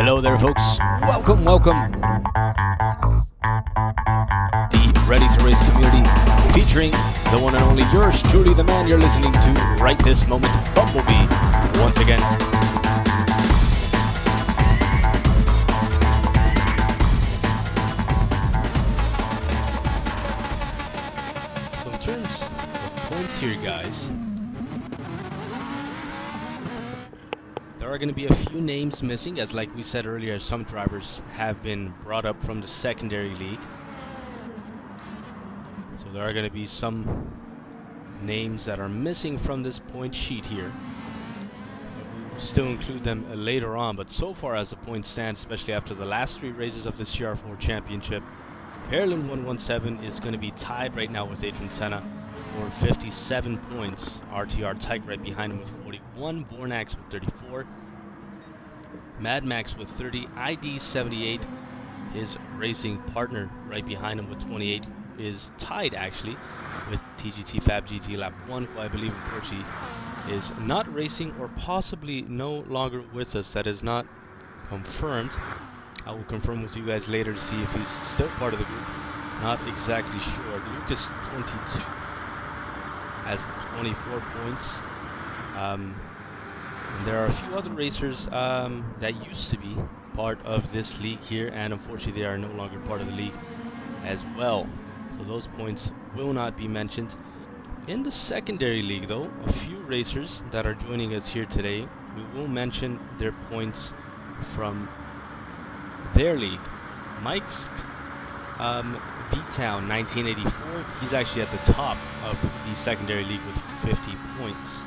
Hello there, folks. Welcome, welcome. The Ready to Race community featuring the one and only yours truly, the man you're listening to right this moment, Bumblebee, once again. So in terms of points here, guys, there are going to be a few names missing, as like we said earlier, some drivers have been brought up from the secondary league. So there are going to be some names that are missing from this point sheet here. We'll still include them later on, but so far as the points stand, especially after the last three races of this CR4 Championship, Pearlin 117 is going to be tied right now with Adrian Senna for 57 points. RTR tight right behind him with 41. Vornax with 34. Mad Max with 30. ID 78, his racing partner right behind him with 28, who is tied actually with TGT Fab GT Lap 1, who I believe unfortunately is not racing or possibly no longer with us. That is not confirmed. I will confirm with you guys later to see if he's still part of the group. Not exactly sure. Lucas 22 has 24 points. And there are a few other racers that used to be part of this league here, and unfortunately they are no longer part of the league as well. So those points will not be mentioned. In the secondary league though, a few racers that are joining us here today, we will mention their points from their league. Mike's V-Town 1984, he's actually at the top of the secondary league with 50 points.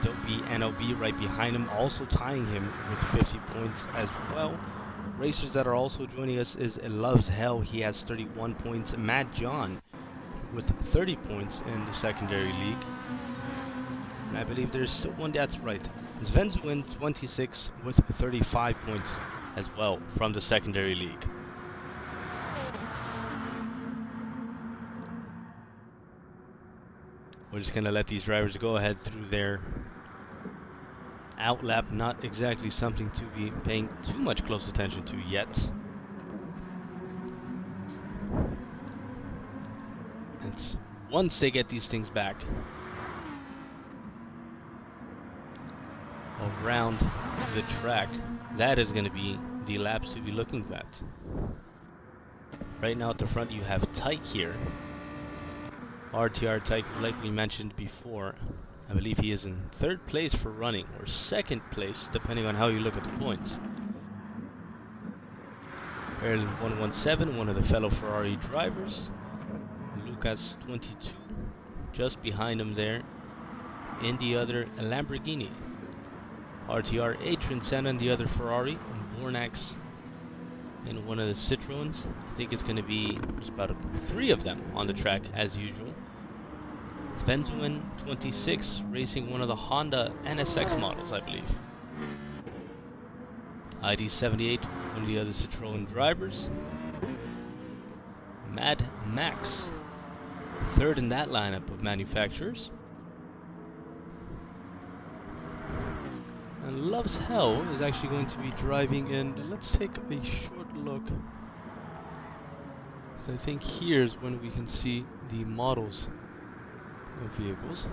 Dopey NLB right behind him, also tying him with 50 points as well. Racers that are also joining us is Loves Hell, he has 31 points. Matt John with 30 points in the secondary league. And I believe there's still one, that's right, Svenzuin 26 with 35 points as well from the secondary league. We're just gonna let these drivers go ahead through their outlap. Not exactly something to be paying too much close attention to yet. It's once they get these things back around the track, that is going to be the laps to be looking at. Right now at the front you have Tyke here. RTR Tyke, like we mentioned before, I believe he is in third place for running, or second place, depending on how you look at the points. Pearlin 117, one of the fellow Ferrari drivers. Lucas 22, just behind him there, in the other Lamborghini. RTR Adrian Senna in the other Ferrari, and Vornax in one of the Citroens. I think it's going to be, there's about three of them on the track as usual. Svenzuin 26 racing one of the Honda NSX models, I believe. ID 78, one of the other Citroen drivers. Mad Max, third in that lineup of manufacturers. And Loves Hell is actually going to be driving in. Let's take a short look. So I think here's when we can see the models of vehicles.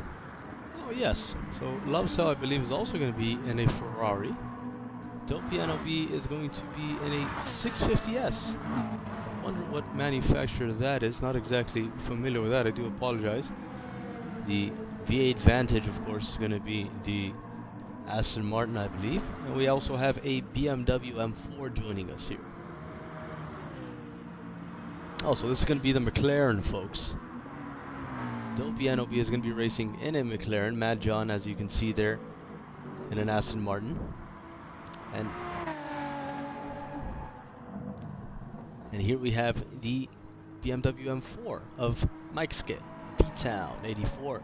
Oh yes, so Loves Hell I believe is also going to be in a Ferrari. Dopey NLB is going to be in a 650S. I wonder what manufacturer that is. Not exactly familiar with that, I do apologize. The V8 Vantage of course is going to be the Aston Martin, I believe. And we also have a BMW M4 joining us here. Also, this is going to be the McLaren, folks. Dopey NOB is going to be racing in a McLaren. Mad John, as you can see there, in an Aston Martin. And here we have the BMW M4 of Mikeske, V-Town 84.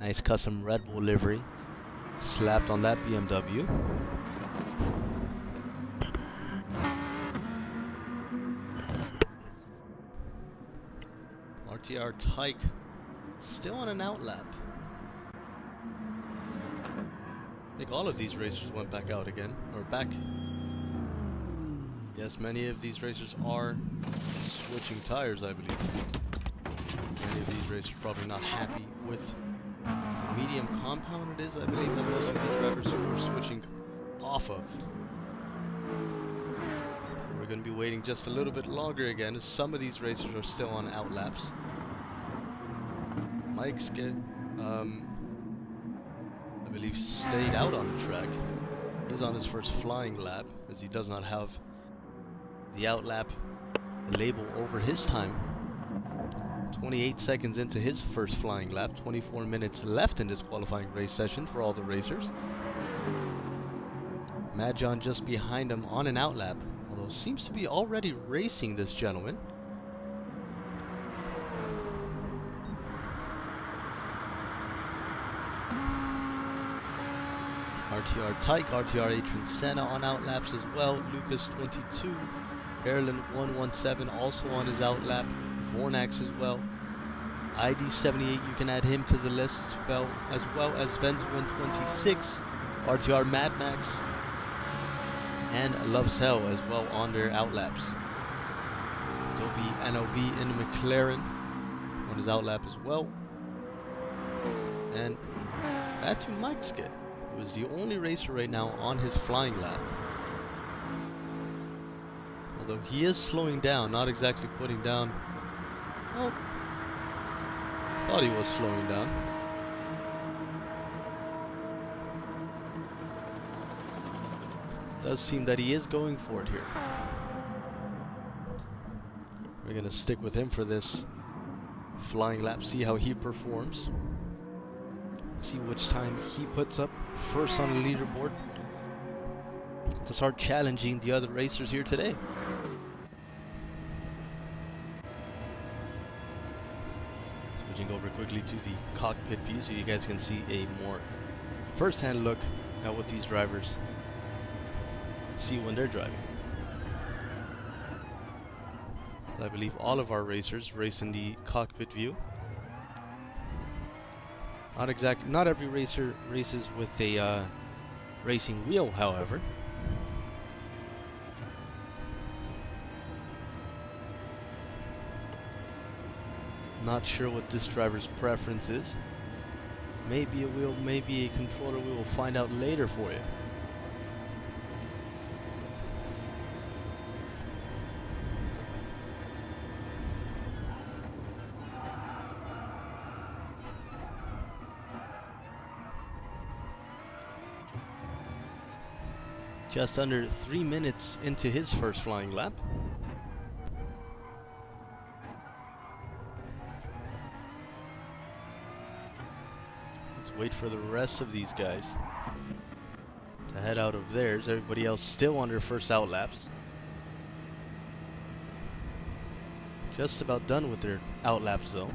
Nice custom Red Bull livery slapped on that BMW. RTR Tyke still on an outlap. I think all of these racers went back out again, or back. Yes, many of these racers are switching tires, I believe. Many of these racers probably not happy with the medium compound it is, I believe, that most of these drivers are switching off of. So we're going to be waiting just a little bit longer again, as some of these racers are still on outlaps. Mike's I believe stayed out on the track. He's on his first flying lap, as he does not have the outlap label over his time. 28 seconds into his first flying lap, 24 minutes left in this qualifying race session for all the racers. Mad John just behind him on an outlap, although seems to be already racing this gentleman. RTR Tyke, RTR Adrian Senna on outlaps as well. Lucas 22, Erlen 117 also on his outlap. Vornax as well. ID 78, you can add him to the list as well as Venz 126, RTR Mad Max, and Loves Hell as well on their outlaps. Dobie NOB in McLaren on his outlap as well. And back to Mike Skid, who is the only racer right now on his flying lap. Although he is slowing down, not exactly putting down. Well, thought he was slowing down. Does seem that he is going for it here. We're gonna stick with him for this flying lap, see how he performs, see which time he puts up first on the leaderboard to start challenging the other racers here today. Switching over quickly to the cockpit view so you guys can see a more first-hand look at what these drivers see when they're driving. I believe all of our racers race in the cockpit view. Not every racer races with a racing wheel, however. Not sure what this driver's preference is. Maybe a wheel, maybe a controller. We will find out later for you. Just under 3 minutes into his first flying lap. Let's wait for the rest of these guys to head out of theirs. Everybody else still on their first outlaps. Just about done with their outlaps though,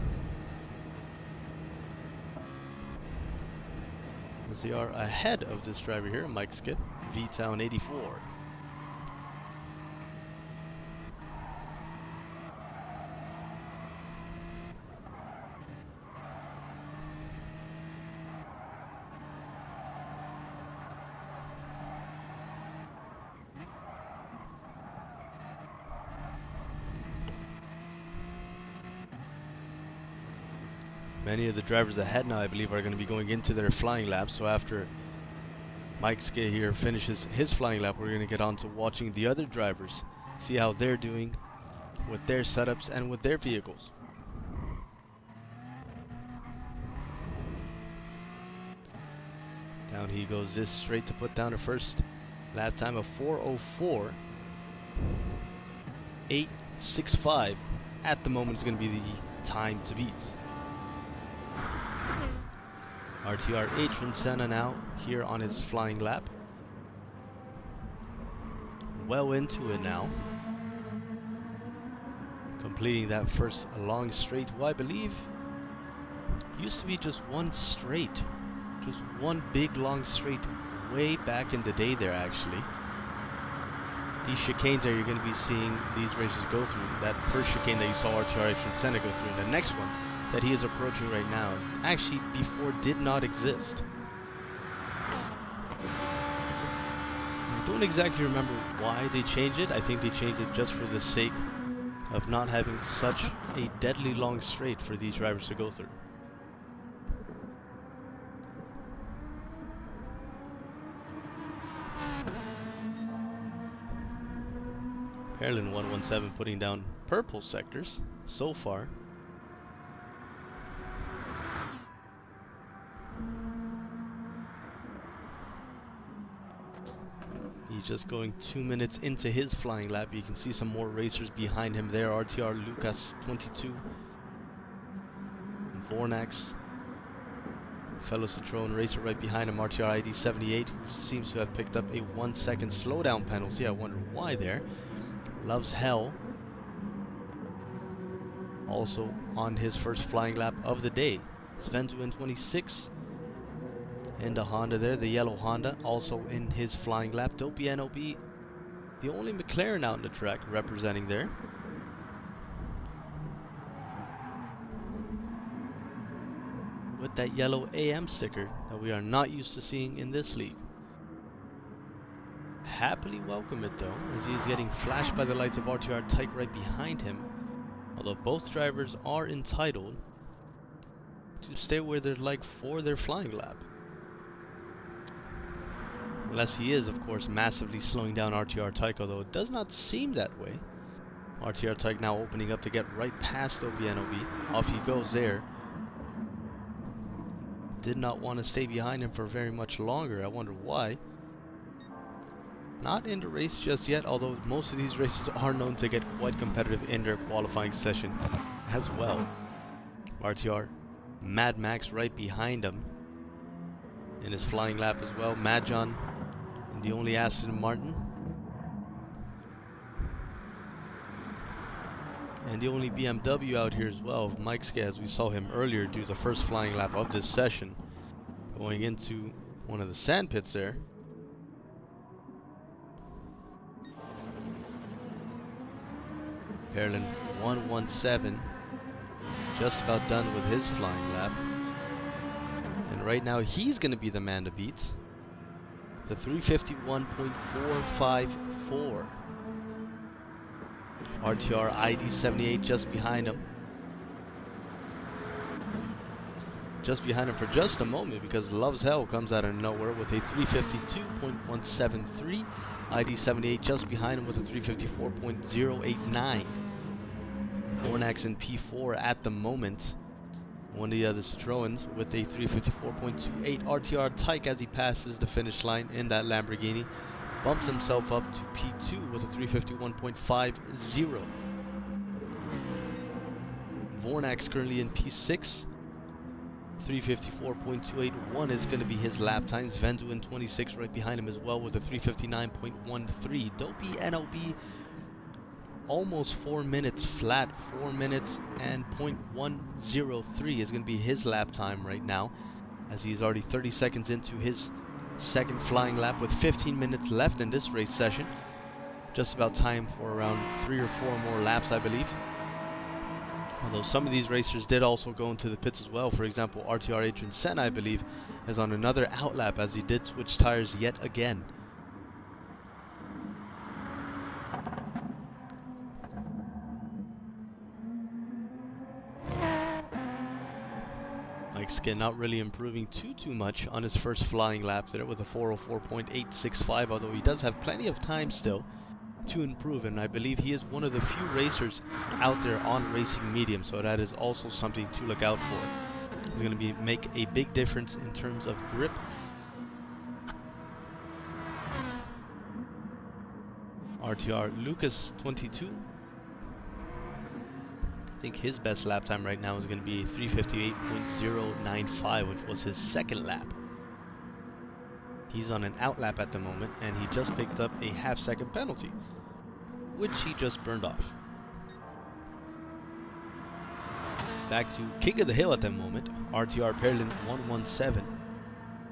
as they are ahead of this driver here, Mike Skid, V-Town 84. Many of the drivers ahead now, I believe, are going to be going into their flying laps. So after Mike Skid here finishes his flying lap, we're going to get on to watching the other drivers, see how they're doing with their setups and with their vehicles. Down he goes this straight to put down a first lap time of 4:04.865. At the moment is going to be the time to beat. RTR Adrian Senna now here on his flying lap. Well into it now. Completing that first long straight, who I believe used to be just one straight. Just one big long straight way back in the day there actually. These chicanes that you're going to be seeing these racers go through, that first chicane that you saw RTR Adrian Senna go through, and the next one that he is approaching right now, actually before did not exist. I don't exactly remember why they changed it. I think they changed it just for the sake of not having such a deadly long straight for these drivers to go through. Perlin 117 putting down purple sectors so far. He's just going 2 minutes into his flying lap. You can see some more racers behind him there. RTR Lucas 22. Vornax. Fellow Citroen racer right behind him, RTR ID 78, who seems to have picked up a 1 second slowdown penalty. I wonder why there. Loves Hell. Also on his first flying lap of the day. Svendu in 26. And a Honda there, the yellow Honda, also in his flying lap. Dopey NOB, the only McLaren out in the track representing there. With that yellow AM sticker that we are not used to seeing in this league. Happily welcome it though, as he is getting flashed by the lights of RTR Tyke right behind him. Although both drivers are entitled to stay where they're like for their flying lap. Unless he is, of course, massively slowing down RTR Tyke, although it does not seem that way. RTR Tyke now opening up to get right past OBNOB. Off he goes there. Did not want to stay behind him for very much longer. I wonder why. Not in the race just yet, although most of these races are known to get quite competitive in their qualifying session as well. RTR Mad Max right behind him in his flying lap as well. Mad John in the only Aston Martin. And the only BMW out here as well, Mike Ska, as we saw him earlier do the first flying lap of this session. Going into one of the sand pits there. Perlin 117, just about done with his flying lap. And right now he's going to be the man to beat. The 351.454. RTR ID 78 just behind him. Just behind him for just a moment because Loves Hell comes out of nowhere with a 352.173. ID 78 just behind him with a 354.089. Vornax in P4 at the moment. One of the other Citroens with a 354.28. RTR Tyke, as he passes the finish line in that Lamborghini, bumps himself up to P2 with a 351.50. Vornax currently in P6. 354.281 is going to be his lap times. Vendu in 26 right behind him as well with a 359.13. Dopey NOB almost 4 minutes flat. 4 minutes and 0.103 is going to be his lap time right now, as he's already 30 seconds into his second flying lap with 15 minutes left in this race session. Just about time for around 3 or 4 more laps, I believe. Although some of these racers did also go into the pits as well. For example, RTR Adrian Senna, I believe, is on another outlap as he did switch tires yet again. Mike Skin not really improving too much on his first flying lap there with a 404.865, although he does have plenty of time still to improve, and I believe he is one of the few racers out there on racing medium, so that is also something to look out for. It's going to make a big difference in terms of grip. RTR Lucas 22. I think his best lap time right now is going to be 358.095, which was his second lap. He's on an outlap at the moment, and he just picked up a half-second penalty, which he just burned off. Back to King of the Hill at the moment, RTR Perlin 117.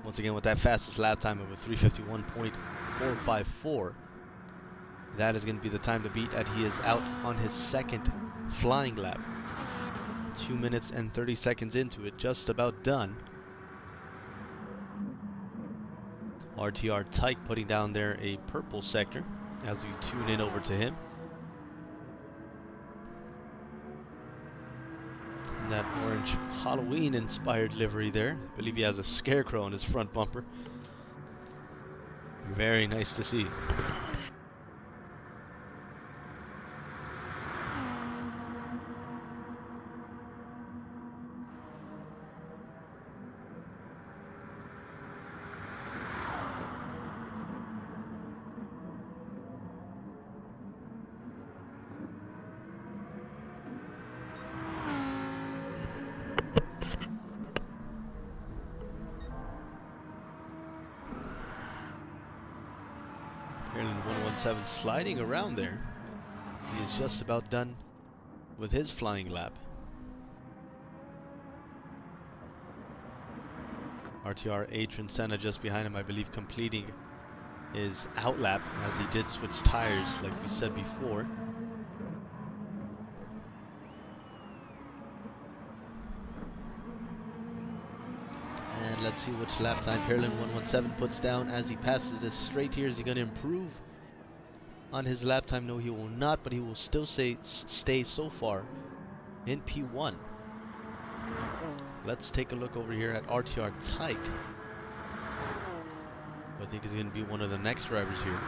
Once again with that fastest lap time of a 351.454. That is going to be the time to beat, as he is out on his second flying lap. 2 minutes and 30 seconds into it, just about done. RTR Tyke putting down there a purple sector as we tune in over to him. And that orange Halloween inspired livery there. I believe he has a scarecrow on his front bumper. Very nice to see. Ireland 117 sliding around there. He is just about done with his flying lap. RTR Adrian Senna just behind him, I believe, completing his out lap as he did switch tires like we said before. And let's see which lap time Ireland 117 puts down as he passes this straight here. Is he going to improve on his lap time? No, he will not, but he will still stay so far in P1. Let's take a look over here at RTR Tyke. I think he's going to be one of the next drivers here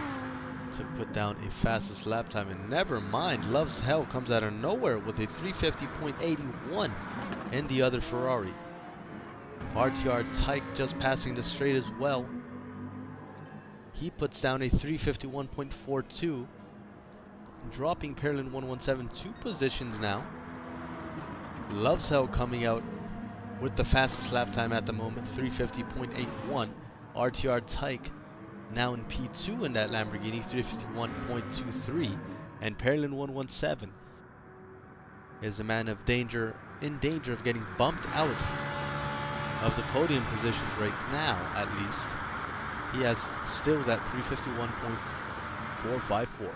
to put down a fastest lap time. And never mind, Loves Hell comes out of nowhere with a 350.81 in the other Ferrari. RTR Tyke just passing the straight as well. He puts down a 351.42, dropping Ireland 117 2 positions now. Loves Hell coming out with the fastest lap time at the moment, 350.81. RTR Tyke now in P2 in that Lamborghini, 351.23. And Ireland 117 is a man of danger, in danger of getting bumped out of the podium positions right now, at least. He has still that 351.454.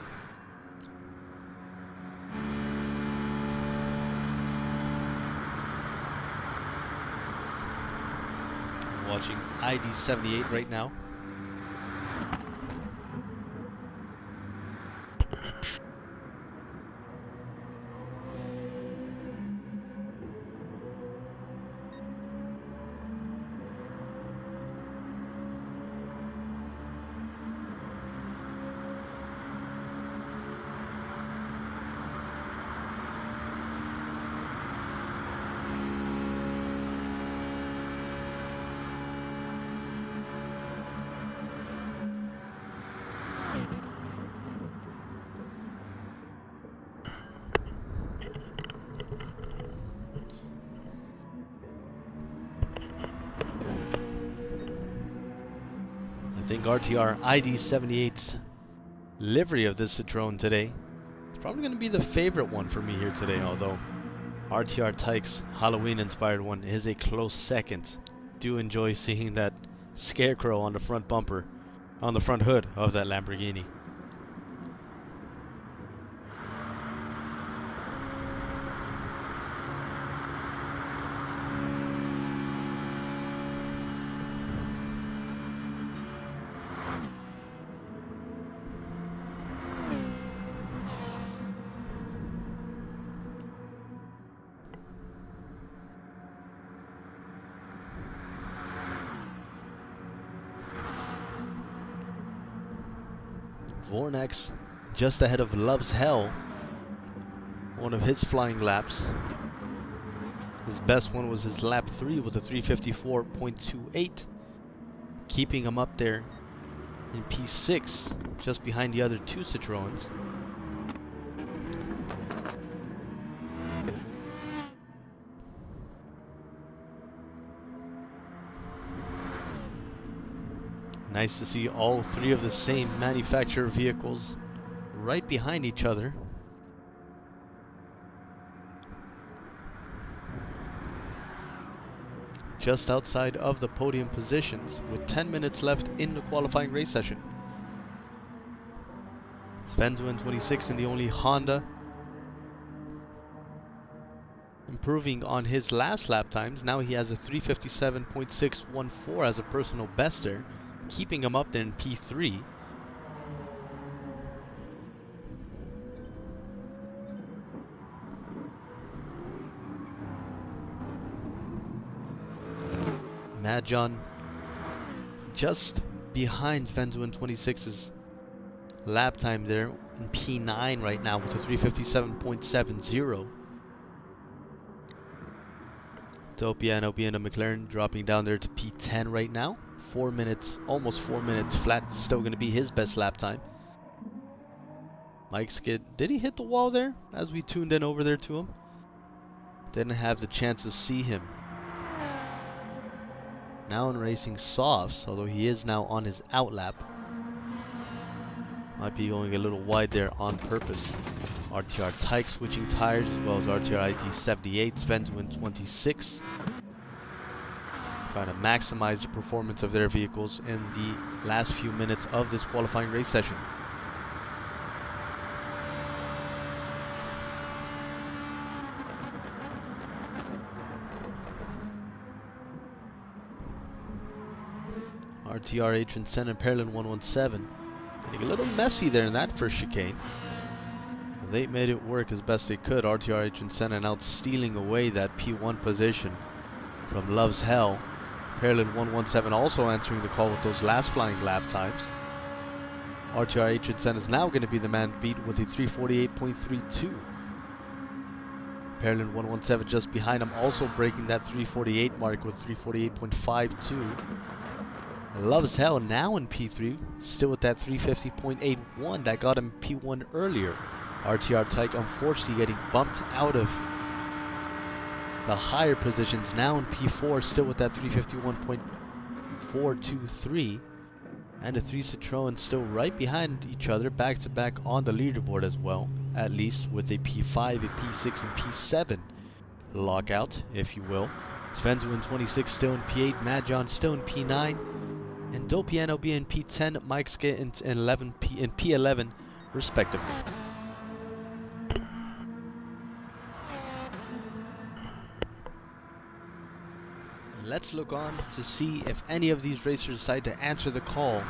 Watching ID 78 right now. I think RTR ID 78's livery of this Citroen today is probably going to be the favorite one for me here today, although RTR Tyke's Halloween inspired one is a close second. Do enjoy seeing that scarecrow on the front bumper, on the front hood of that Lamborghini. Vornex just ahead of Loves Hell, one of his flying laps. His best one was his lap 3 with a 354.28, keeping him up there in P6, just behind the other two Citroens. Nice to see all three of the same manufacturer vehicles right behind each other. Just outside of the podium positions with 10 minutes left in the qualifying race session. Sven 26 in the only Honda, improving on his last lap times. Now he has a 357.614 as a personal best there. keeping him up there in P3. Mad John just behind Svenzo 26's lap time there in P9 right now with a 357.70. Opiano McLaren dropping down there to P10 right now. 4 minutes, almost 4 minutes flat, still going to be his best lap time. Mike Skid, did he hit the wall there as we tuned in over there to him? Didn't have the chance to see him. Now in racing softs, although he is now on his outlap. Might be going a little wide there on purpose. RTR Tyke switching tires as well as RTR ID 78, Svenzo 26. Trying to maximize the performance of their vehicles in the last few minutes of this qualifying race session. RTR Adrian Senna and Perlin 117. Getting a little messy there in that first chicane. They made it work as best they could. RTR Adrian Senna now stealing away that P1 position from Loves Hell. Perlin 117 also answering the call with those last flying lap times. RTR Adrian Senna is now going to be the man to beat with a 348.32. Perlin 117 just behind him, also breaking that 348 mark with 348.52. Loves Hell now in P3, still with that 350.81 that got him P1 earlier. RTR Tyke unfortunately getting bumped out of the higher positions, now in P4, still with that 351.423. And the three Citroën still right behind each other, back to back on the leaderboard as well, at least with a P5, a P6, and P7 lockout, if you will. Svenzo in 26 still in P8, Mad John still in P9, and Dopiano be in P10, Mike Skit in P11 respectively. Let's look on to see if any of these racers decide to answer the call.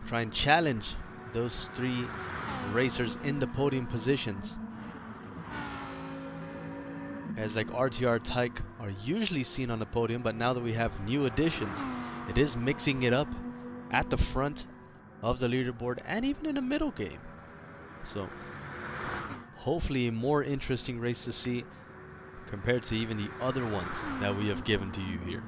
Try and challenge those three racers in the podium positions. Guys like RTR Tyke are usually seen on the podium, but now that we have new additions, it is mixing it up at the front of the leaderboard and even in the middle game. So hopefully a more interesting race to see compared to even the other ones that we have given to you here.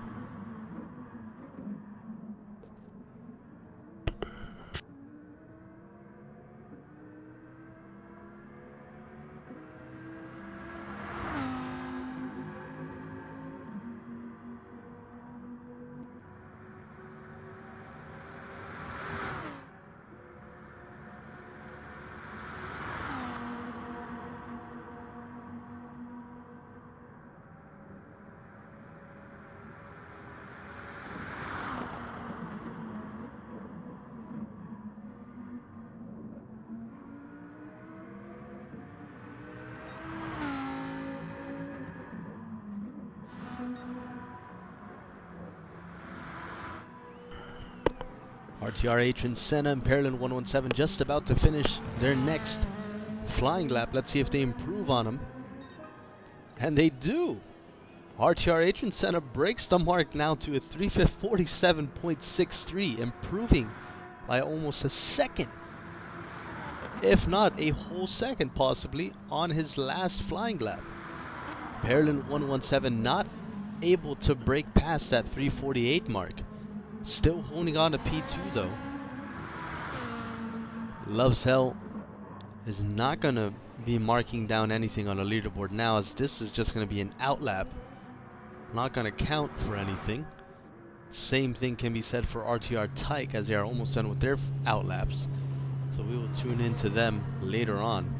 RTR Adrian Senna and Perlin 117 just about to finish their next flying lap. Let's see if they improve on them. And they do. RTR Adrian Senna breaks the mark now to a 347.63, improving by almost a second, if not a whole second possibly, on his last flying lap. Perlin 117 not able to break past that 348 mark. Still holding on to P2 though. Loves Hell is not going to be marking down anything on the leaderboard now, as this is just going to be an outlap. Not going to count for anything. Same thing can be said for RTR Tyke, as they are almost done with their outlaps. So we will tune into them later on.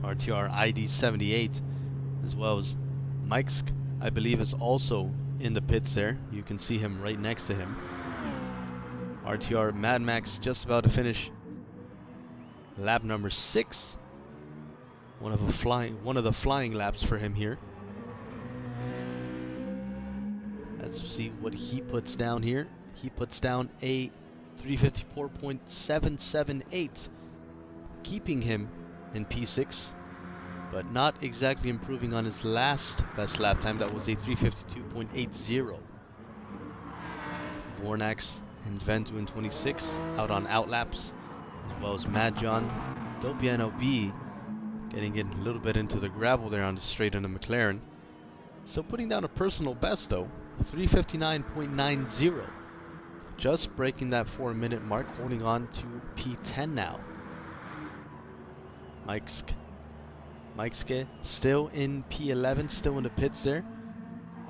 RTR ID 78 as well as Mike's, I believe, is also in the pits there. You can see him right next to him. RTR Mad Max just about to finish lap number 6. One of the flying laps for him here. As Let's see what he puts down here. He puts down a 354.778, keeping him in P6, but not exactly improving on his last best lap time. That was a 352.80. Vornax and Ventu in 26 out on outlaps, as well as Mad John, Dopey NLB getting in a little bit into the gravel there on the straight in the McLaren. Still putting down a personal best though, 359.90. Just breaking that 4-minute mark, holding on to P10 now. Mikeske still in P11, still in the pits there.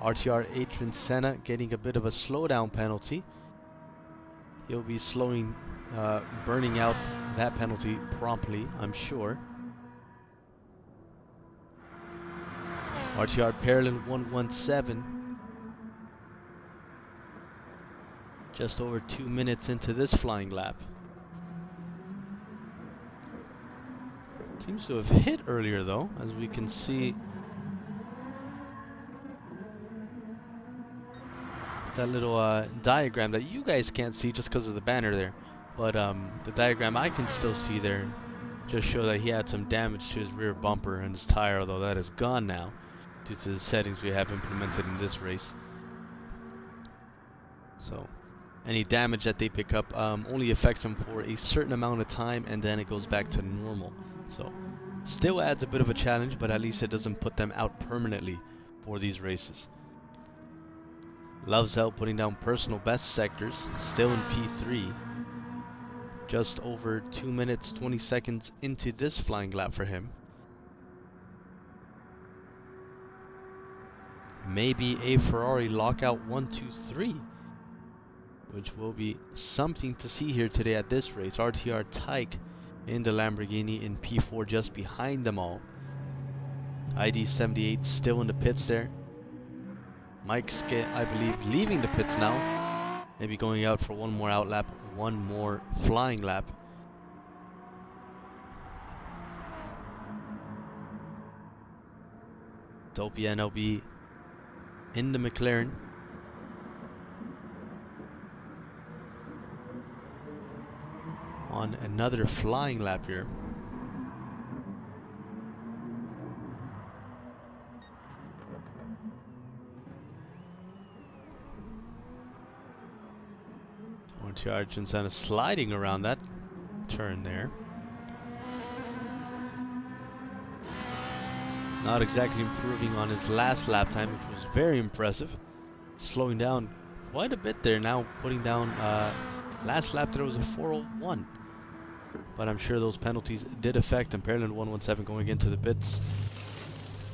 RTR Atron Senna getting a bit of a slowdown penalty. He'll be burning out that penalty promptly, I'm sure. RTR Parallel 117. Just over 2 minutes into this flying lap. Seems to have hit earlier though, as we can see that little diagram that you guys can't see just because of the banner there. But the diagram I can still see there just show that he had some damage to his rear bumper and his tire, although that is gone now due to the settings we have implemented in this race. So any damage that they pick up only affects them for a certain amount of time, and then it goes back to normal. So still adds a bit of a challenge, but at least it doesn't put them out permanently for these races. Loves Hell putting down personal best sectors, still in P3. Just over 2 minutes 20 seconds into this flying lap for him. Maybe a Ferrari lockout 1, 2, 3, which will be something to see here today at this race. RTR Tyke in the Lamborghini in P4, just behind them all. ID 78 still in the pits there. Mikeske, I believe, leaving the pits now. Maybe going out for one more outlap, one more flying lap. Dopey NLB in the McLaren. On another flying lap here. RTR Jinsana sliding around that turn there. Not exactly improving on his last lap time, which was very impressive. Slowing down quite a bit there, now putting down last lap there was a 4:01. But I'm sure those penalties did affect him. Parallel 117 going into the pits.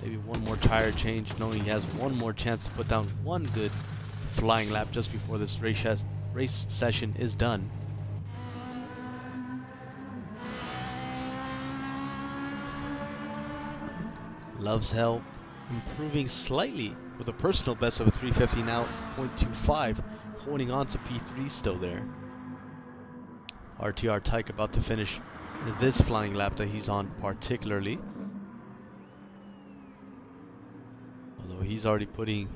Maybe one more tire change, knowing he has one more chance to put down one good flying lap just before this race session is done. Loves Hell improving slightly with a personal best of a 350 now, 0.25, holding on to P3 still there. RTR Tyke about to finish this flying lap that he's on particularly. Although he's already 3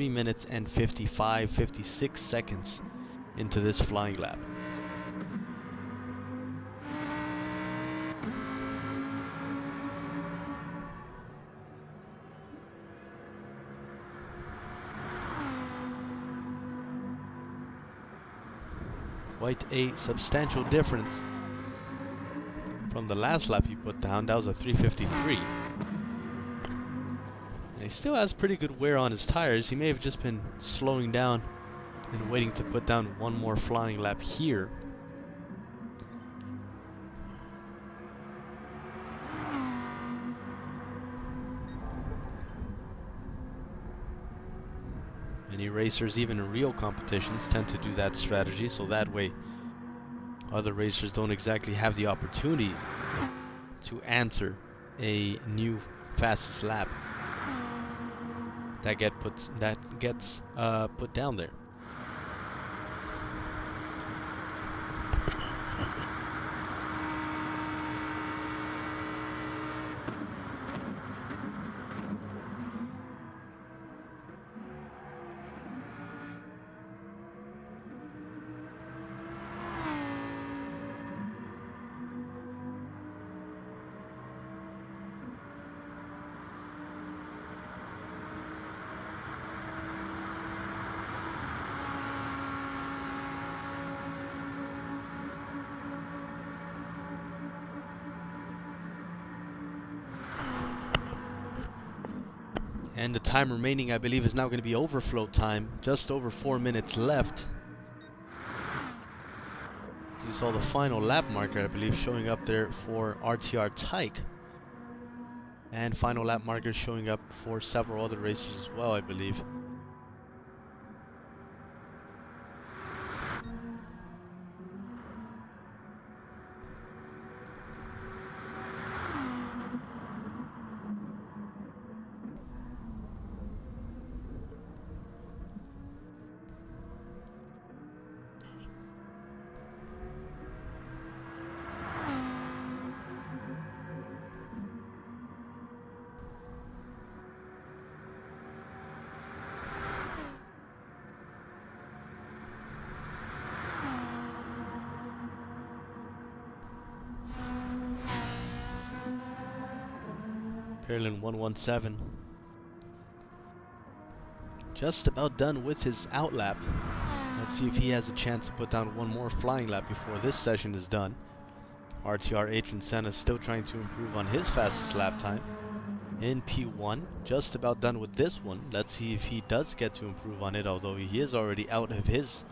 minutes and 56 seconds into this flying lap. Quite a substantial difference from the last lap he put down. That was a 353. And he still has pretty good wear on his tires. He may have just been slowing down and waiting to put down one more flying lap here. Many racers, even in real competitions, tend to do that strategy, so that way other racers don't exactly have the opportunity to answer a new fastest lap that gets put down there. And the time remaining, I believe, is now going to be overflow time. Just over 4 minutes left. You saw the final lap marker, I believe, showing up there for RTR Tyke. And final lap markers showing up for several other racers as well, I believe. Perlin 117. Just about done with his outlap. Let's see if he has a chance to put down one more flying lap before this session is done. RTR Adrian Senna still trying to improve on his fastest lap time in P1. Just about done with this one. Let's see if he does get to improve on it, although he is already out of his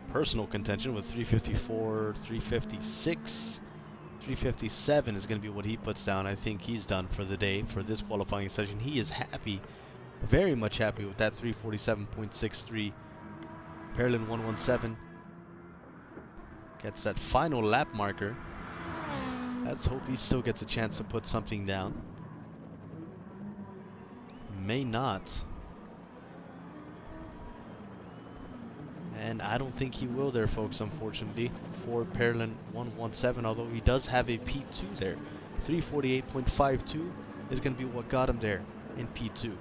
personal contention with 354, 356. 357 is going to be what he puts down. I think he's done for the day for this qualifying session. He is happy, very much happy with that 347.63. Perlin 117 gets that final lap marker. Let's hope he still gets a chance to put something down. May not. And I don't think he will there, folks, unfortunately, for Perlin 117, although he does have a P2 there. 348.52 is going to be what got him there in P2.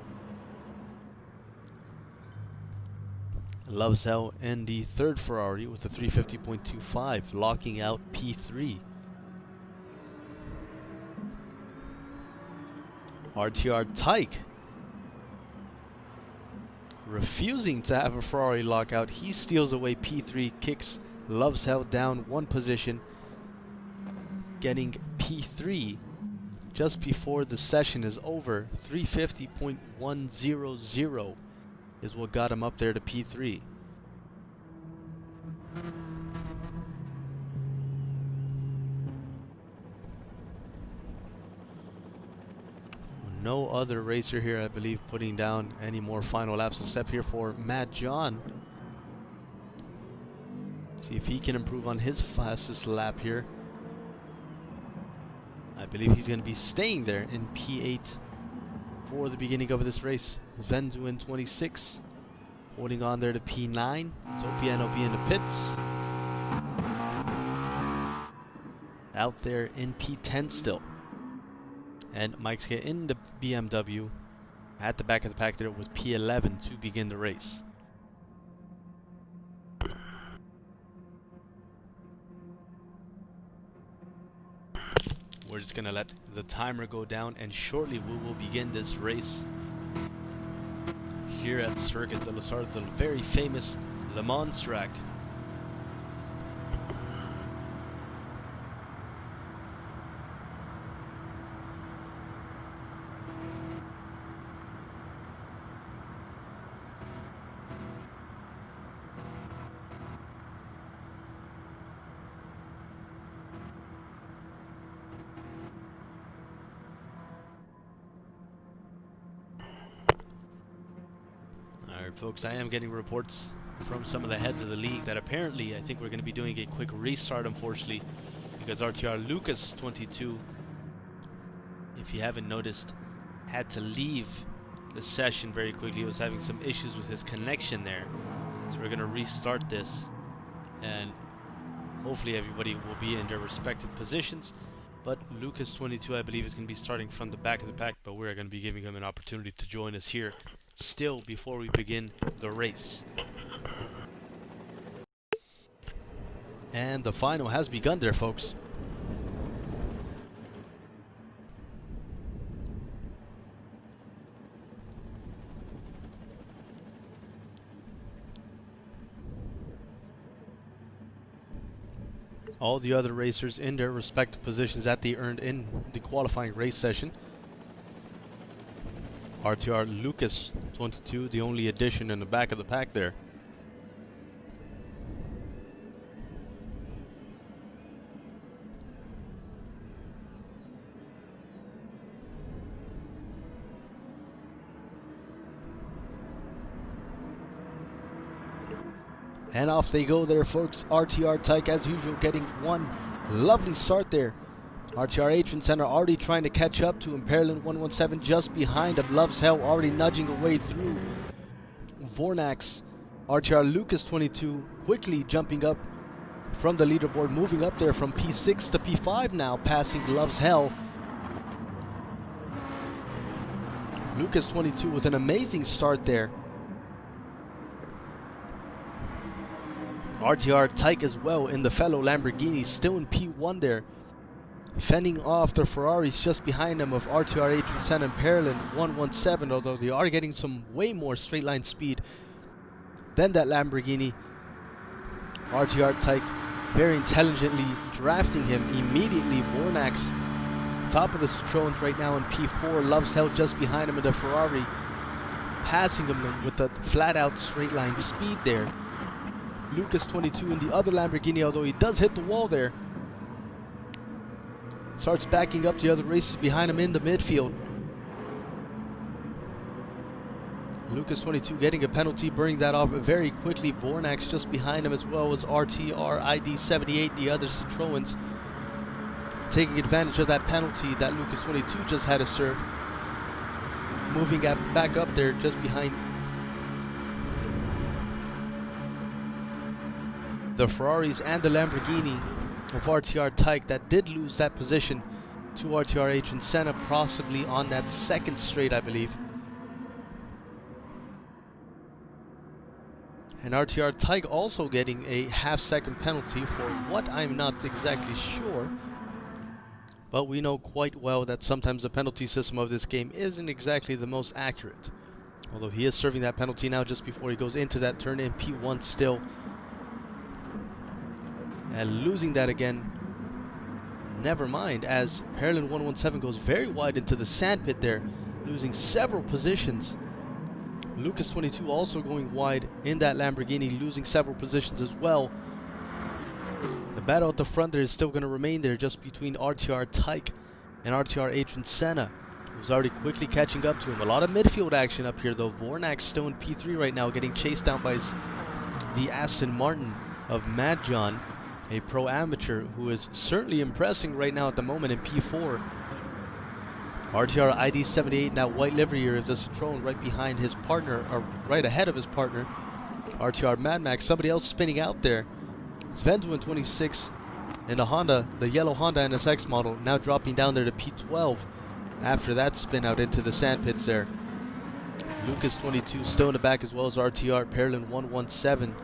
Loves Hell in the third Ferrari with a 350.25, locking out P3. RTR Tyke, refusing to have a Ferrari lockout, he steals away P3, kicks Loves Hell down one position, getting P3 just before the session is over. 350.100 is what got him up there to P3. No other racer here, I believe, putting down any more final laps, except here for Matt John. See if he can improve on his fastest lap here. I believe he's going to be staying there in P8 for the beginning of this race. Venzu in 26, holding on there to P9. Topiano be in the pits. Out there in P10 still. And Mike's in the BMW at the back of the pack there was P11 to begin the race. We're just gonna let the timer go down, and shortly we will begin this race here at Circuit de la Sarthe, the very famous Le Mans track. Alright folks, I am getting reports from some of the heads of the league that apparently I think we're going to be doing a quick restart, unfortunately, because RTR Lucas 22, if you haven't noticed, had to leave the session very quickly. He was having some issues with his connection there, so we're going to restart this, and hopefully everybody will be in their respective positions. But Lucas 22, I believe, is going to be starting from the back of the pack, but we're going to be giving him an opportunity to join us here still before we begin the race. And the final has begun there, folks. All the other racers in their respective positions that they earned in the qualifying race session. RTR Lucas 22, the only addition in the back of the pack there. And off they go there, folks. RTR Tyke, as usual, getting one lovely start there. RTR Atron Center already trying to catch up to him. Pearland 117 just behind him. Loves Hell already nudging away through Vornax. RTR Lucas 22 quickly jumping up from the leaderboard, moving up there from P6 to P5 now, passing Loves Hell. Lucas 22 was an amazing start there. RTR Tyke as well in the fellow Lamborghini, still in P1 there, fending off the Ferraris just behind him of RTR Atron Center and Pearland 117, although they are getting some way more straight line speed than that Lamborghini. RTR Tyke very intelligently drafting him immediately. Vornax top of the Citroens right now in P4, Loves Hell just behind him in the Ferrari, passing him with a flat out straight line speed there. Lucas 22 in the other Lamborghini, although he does hit the wall there, starts backing up the other racers behind him in the midfield. Lucas 22 getting a penalty, burning that off very quickly. Vornax just behind him, as well as RTR ID 78, the other Citroens, taking advantage of that penalty that Lucas 22 just had to serve. Moving back up there just behind the Ferraris and the Lamborghini of RTR Tyke that did lose that position to RTR Atron Senna, possibly on that second straight, I believe. And RTR Tyke also getting a half-second penalty for what I'm not exactly sure, but we know quite well that sometimes the penalty system of this game isn't exactly the most accurate. Although he is serving that penalty now just before he goes into that turn in P1 still. And losing that again, never mind, as Pearland 117 goes very wide into the sandpit there, losing several positions. Lucas 22 also going wide in that Lamborghini, losing several positions as well. The battle at the front there is still going to remain there, just between RTR Tyke and RTR Atron Senna, who's already quickly catching up to him. A lot of midfield action up here though. Vornax still in P3 right now, getting chased down by the Aston Martin of Mad John, a pro amateur who is certainly impressing right now at the moment in P4. RTR ID 78, now white livery of the Citroen, right behind his partner, or right ahead of his partner, RTR Mad Max. Somebody else spinning out there. Svenduin 26 in the Honda, the yellow Honda NSX model, now dropping down there to P12 after that spin out into the sandpits there. Lucas 22 still in the back, as well as RTR Pearland 117,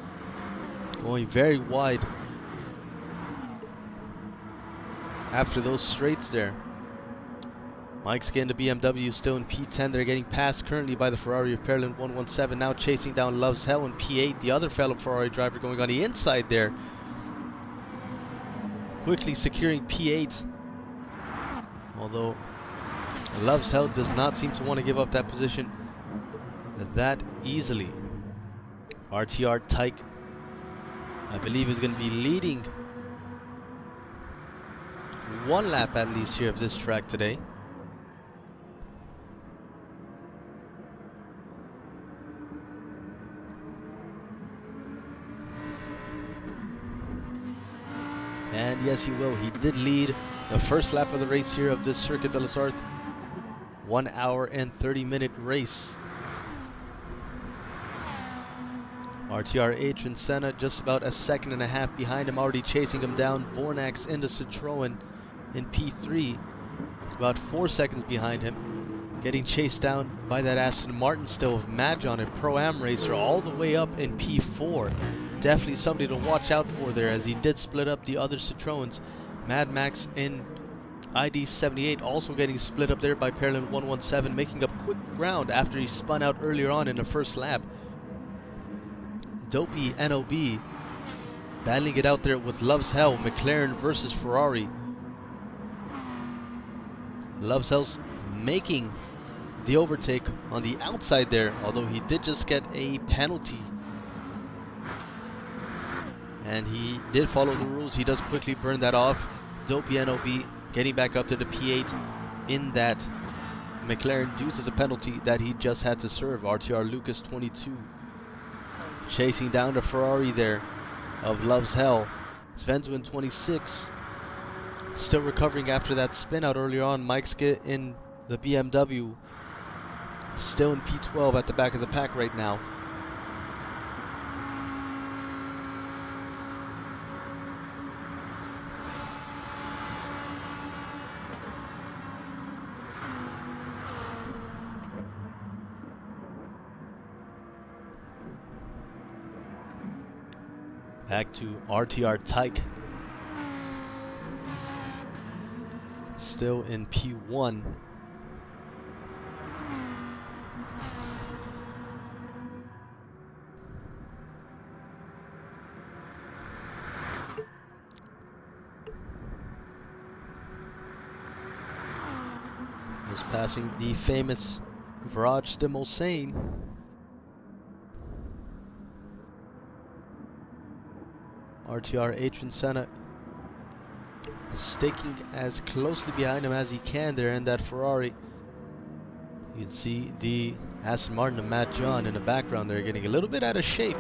going very wide after those straights there. Mike's getting the BMW still in P10. They're getting passed currently by the Ferrari of Pearland 117, now chasing down Loves Hell in P8, the other fellow Ferrari driver going on the inside there, quickly securing P8, although Loves Hell does not seem to want to give up that position that easily. RTR Tyke, I believe, is going to be leading one lap at least here of this track today. And yes, he will. He did lead the first lap of the race here of this Circuit de la Sarthe. 1 hour and 30-minute race. RTR Atron Senna just about a second and a half behind him, already chasing him down. Vornax in the Citroen in P3, about 4 seconds behind him, getting chased down by that Aston Martin still of Mad John, a Pro-Am racer, all the way up in P4. Definitely somebody to watch out for there, as he did split up the other Citroens. Mad Max in ID 78 also getting split up there by Pearland 117, making up quick ground after he spun out earlier on in the first lap. Dopey NOB battling it out there with Loves Hell, McLaren versus Ferrari. Loves Hell's making the overtake on the outside there, although he did just get a penalty. And he did follow the rules. He does quickly burn that off. Dopey NOB getting back up to the P8 in that McLaren due to the penalty that he just had to serve. RTR Lucas 22 chasing down the Ferrari there of Loves Hell. Svenzu in 26 still recovering after that spin out earlier on. Mike's in the BMW still in P12 at the back of the pack right now. Back to RTR Tyke. Still in P1. Is passing the famous Viraj Demosane. RTR Adrian Senna sticking as closely behind him as he can there in that Ferrari. You can see the Aston Martin of Matt John in the background there getting a little bit out of shape,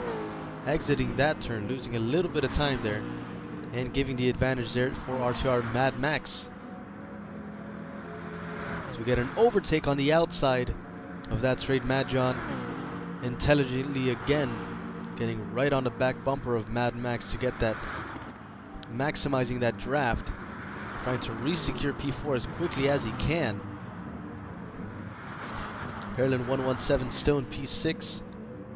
exiting that turn, losing a little bit of time there, and giving the advantage there for RTR Mad Max. So we get an overtake on the outside of that straight. Matt John intelligently again getting right on the back bumper of Mad Max to get that, maximizing that draft, trying to re-secure P4 as quickly as he can. Perlin 117 still in P6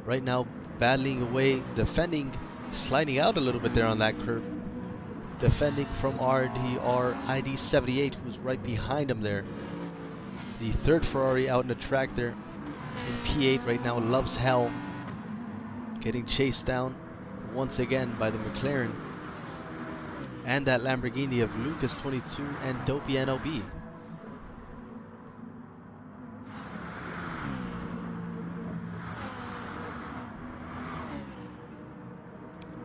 right now, battling away, defending, sliding out a little bit there on that curve, defending from RTR ID 78 who's right behind him there. The third Ferrari out in the track there in P8 right now, Loves Hell, getting chased down once again by the McLaren and that Lamborghini of Lucas 22 and Dopey NOB.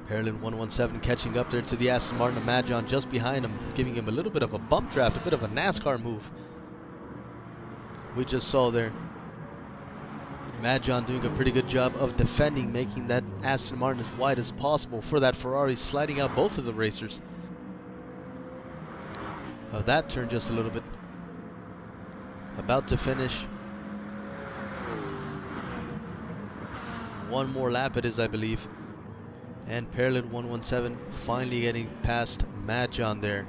Perlin 117 catching up there to the Aston Martin of Mad John just behind him, giving him a little bit of a bump draft, a bit of a NASCAR move. We just saw there Mad John doing a pretty good job of defending, making that Aston Martin as wide as possible for that Ferrari, sliding out both of the racers. Oh, that turn just a little bit. About to finish. One more lap it is, I believe. And Perlin 117 finally getting past Mad John there.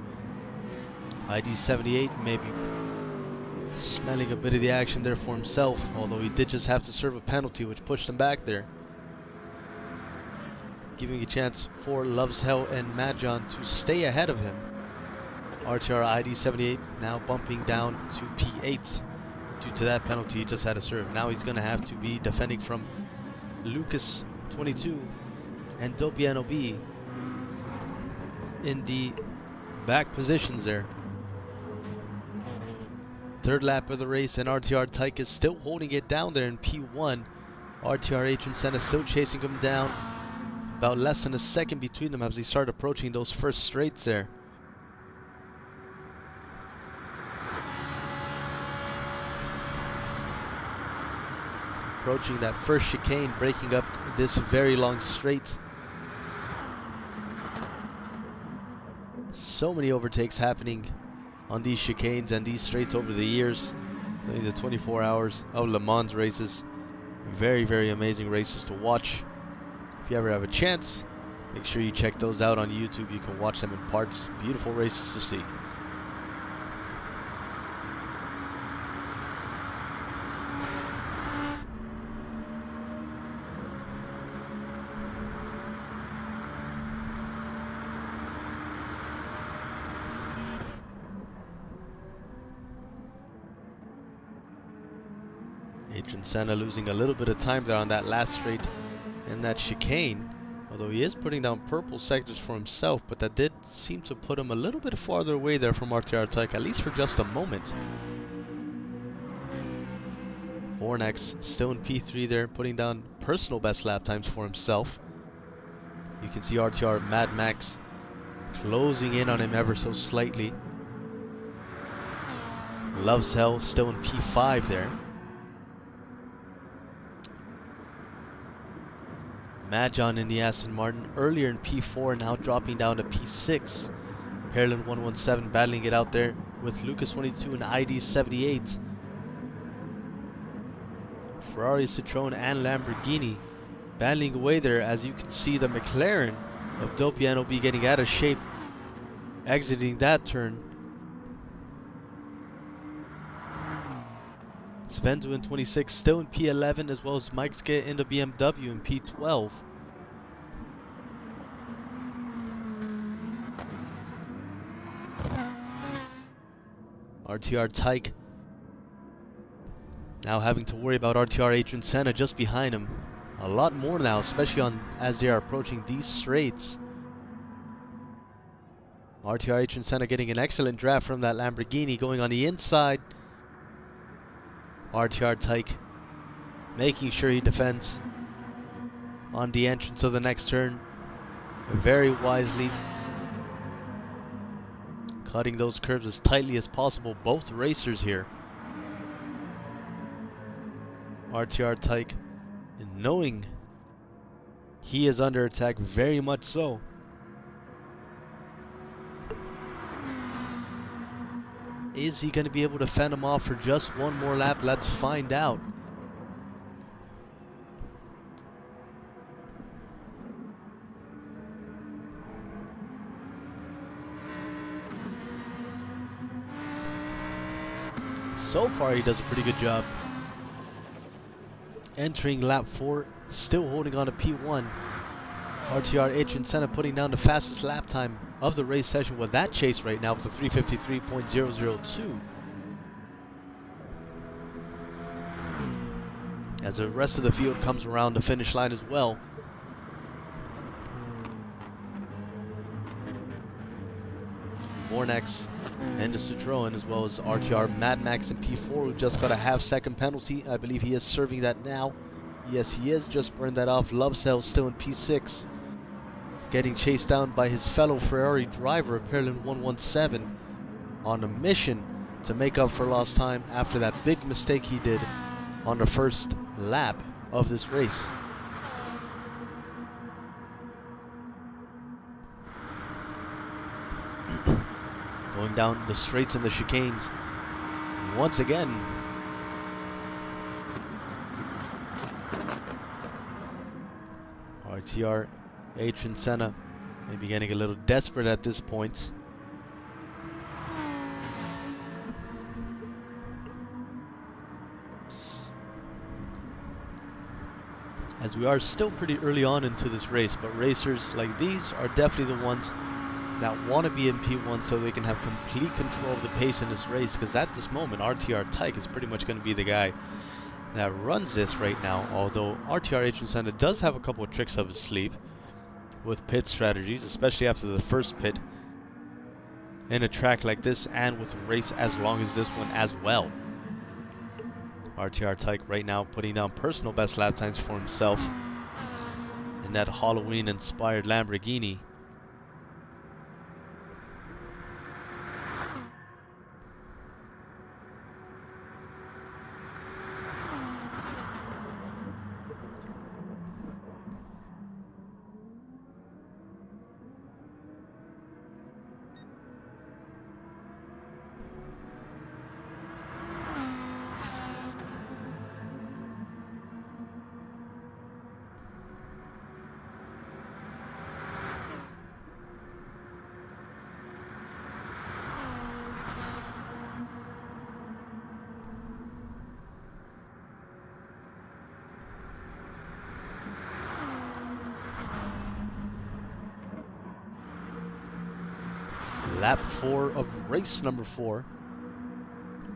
ID 78 maybe smelling a bit of the action there for himself, although he did just have to serve a penalty which pushed him back there, giving a chance for Loves Hell and Mad John to stay ahead of him. RTR ID 78 now bumping down to P8 due to that penalty he just had to serve. Now he's going to have to be defending from Lucas 22 and Dopey NOB in the back positions there. Third lap of the race, and RTR Tyke is still holding it down there in P1. RTR Adrian Senna still chasing him down. About less than a second between them as they start approaching those first straights there. Approaching that first chicane, breaking up this very long straight. So many overtakes happening on these chicanes and these straights over the years, in the 24 hours of Le Mans races. Very, very amazing races to watch. If you ever have a chance, make sure you check those out on YouTube. You can watch them in parts. Beautiful races to see. Adrian Senna losing a little bit of time there on that last straight and that chicane, although he is putting down purple sectors for himself, but that did seem to put him a little bit farther away there from RTR Tyke, at least for just a moment. Vornex still in P3 there, putting down personal best lap times for himself. You can see RTR Mad Max closing in on him ever so slightly. Loves Hell still in P5 there. Mad John in the Aston Martin earlier in P4, now dropping down to P6. Pearland 117 battling it out there with Lucas 22 and ID 78. Ferrari, Citroën and Lamborghini battling away there, as you can see the McLaren of Dopey NOB getting out of shape, exiting that turn. Svendu in 26 still in P11, as well as Mike's get in the BMW in P12. RTR Tyke now having to worry about RTR Adrian Senna just behind him. A lot more now, especially as they are approaching these straights. RTR Adrian Senna getting an excellent draft from that Lamborghini, going on the inside. RTR Tyke making sure he defends on the entrance of the next turn very wisely, cutting those curves as tightly as possible. Both racers here. RTR Tyke knowing he is under attack, very much so. Is he going to be able to fend him off for just one more lap? Let's find out. So far he does a pretty good job. Entering lap 4, still holding on to P1. RTR Adrian Senna putting down the fastest lap time of the race session with that chase right now with a 3:53.002. As the rest of the field comes around the finish line as well. Vornex and the Citroën, as well as RTR Mad Max in P4, who just got a half-second penalty. I believe he is serving that now. Yes, he is. Just burned that off. Lovesell still in P6, getting chased down by his fellow Ferrari driver, Pearland 117, on a mission to make up for lost time after that big mistake he did on the first lap of this race. Going down the straights and the chicanes once again. RTR Adrian Senna maybe getting a little desperate at this point. As we are still pretty early on into this race, but racers like these are definitely the ones that want to be in P1 so they can have complete control of the pace in this race, because at this moment RTR Tyke is pretty much going to be the guy that runs this right now, although RTR Adrian Senna does have a couple of tricks up his sleeve with pit strategies, especially after the first pit in a track like this and with a race as long as this one as well. RTR Tyke right now putting down personal best lap times for himself in that Halloween inspired Lamborghini. Lap 4 of race number 4.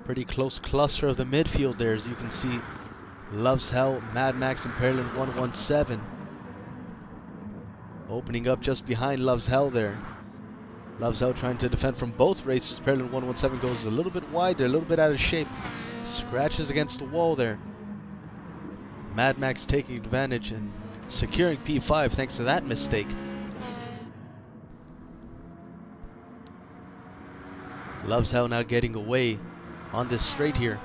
Pretty close cluster of the midfield there, as you can see. Loves Hell, Mad Max and Pearland 117 opening up just behind Loves Hell there. Loves Hell trying to defend from both races. Pearland 117 goes a little bit wide there, a little bit out of shape. Scratches against the wall there. Mad Max taking advantage and securing P5 thanks to that mistake. Loves Hell now getting away on this straight here.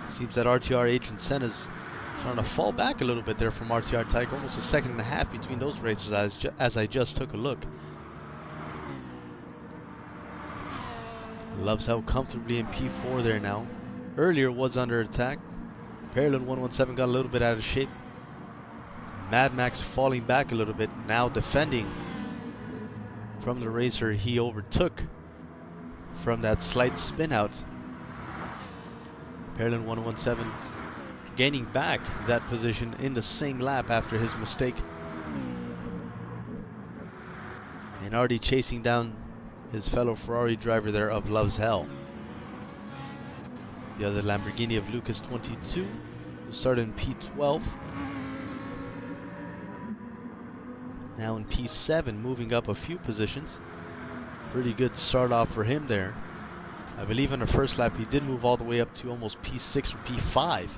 Seems that RTR Adrian Senna's starting to fall back a little bit there from RTR Tyke. Almost a second and a half between those racers as I just took a look. Loves Hell comfortably in P4 there now. Earlier was under attack. Pearland 117 got a little bit out of shape. Mad Max falling back a little bit, now defending from the racer he overtook from that slight spin out. Pearland 117 gaining back that position in the same lap after his mistake. And already chasing down his fellow Ferrari driver there of Loves Hell. The other Lamborghini of Lucas 22, who started in P12. Now in P7, moving up a few positions. Pretty good start off for him there. I believe in the first lap he did move all the way up to almost P6 or P5.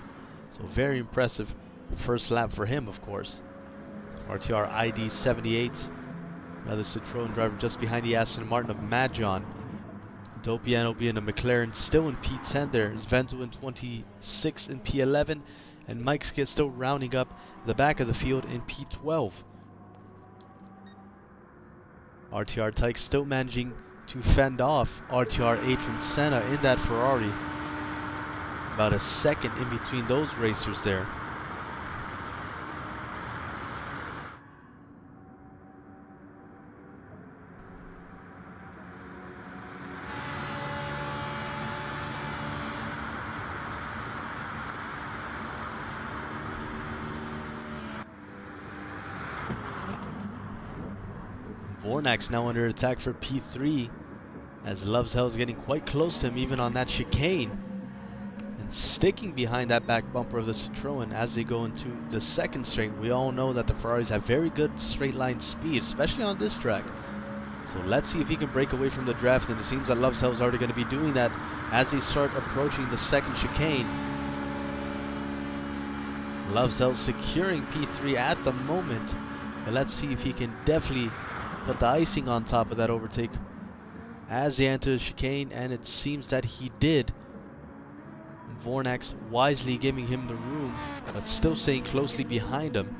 So very impressive first lap for him, of course. RTR ID 78. Another Citroen driver just behind the Aston Martin of Mad John. Dopiano being a McLaren still in P10 there. Svendu in 26 in P11. And Mike Skid still rounding up the back of the field in P12. RTR Tyke still managing to fend off RTR Adrian Senna in that Ferrari. About a second in between those racers there. Vornax now under attack for P3 as Loves Hell is getting quite close to him even on that chicane and sticking behind that back bumper of the Citroen as they go into the second straight. We all know that the Ferraris have very good straight line speed, especially on this track. So let's see if he can break away from the draft, and it seems that Loves Hell is already going to be doing that as they start approaching the second chicane. Loves Hell securing P3 at the moment, but let's see if he can definitely put the icing on top of that overtake as they enter the chicane, and it seems that he did. Vornax wisely giving him the room, but still staying closely behind him,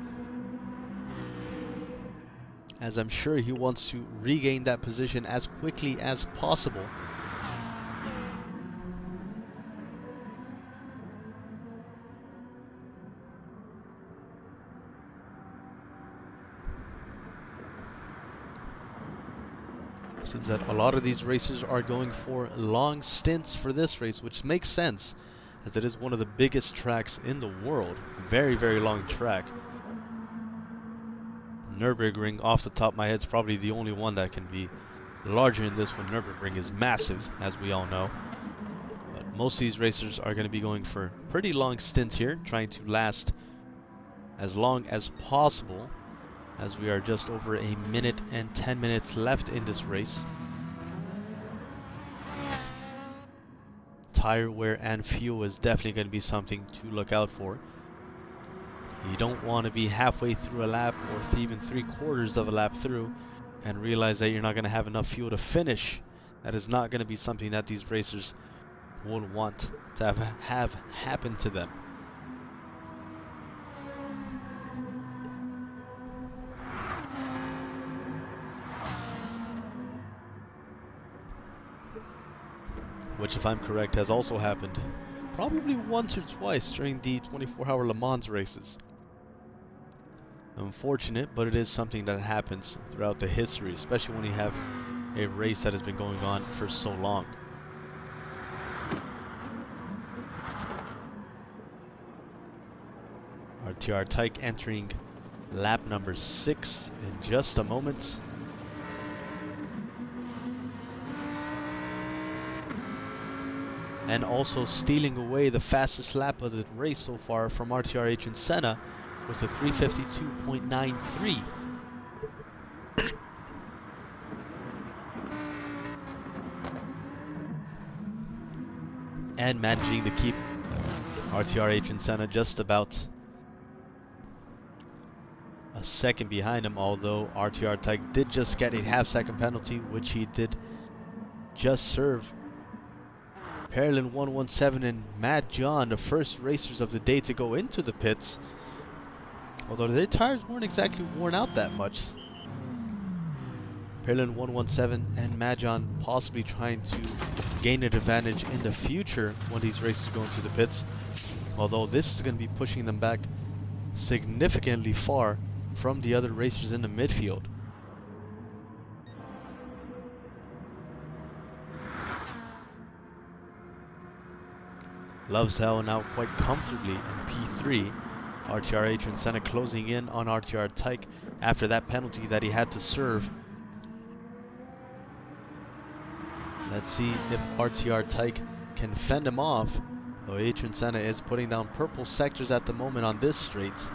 as I'm sure he wants to regain that position as quickly as possible. Seems that a lot of these racers are going for long stints for this race, which makes sense as it is one of the biggest tracks in the world. Very, very long track. Nürburgring, off the top of my head, is probably the only one that can be larger than this one. Nürburgring is massive, as we all know. But most of these racers are going to be going for pretty long stints here, trying to last as long as possible, as we are just over a minute and 10 minutes left in this race. Tire wear and fuel is definitely going to be something to look out for. You don't want to be halfway through a lap or even 3/4 of a lap through and realize that you're not going to have enough fuel to finish. That is not going to be something that these racers would want to have happen to them. Which, if I'm correct, has also happened probably once or twice during the 24-hour Le Mans races. Unfortunate, but it is something that happens throughout the history, especially when you have a race that has been going on for so long. RTR Tyke entering lap number 6 in just a moment. And also stealing away the fastest lap of the race so far from RTR Adrian Senna was a 3:52.93. and managing to keep RTR Adrian Senna just about a second behind him, although RTR Tyke did just get a half-second penalty, which he did just serve. Pearlin 117 and Matt John, the first racers of the day to go into the pits, although their tires weren't exactly worn out that much. Pearlin 117 and Matt John possibly trying to gain an advantage in the future when these races go into the pits, although this is going to be pushing them back significantly far from the other racers in the midfield. Loves Hell now quite comfortably in P3. RTR Adrian Senna closing in on RTR Tyke after that penalty that he had to serve. Let's see if RTR Tyke can fend him off. Though Adrian Senna is putting down purple sectors at the moment on this straight.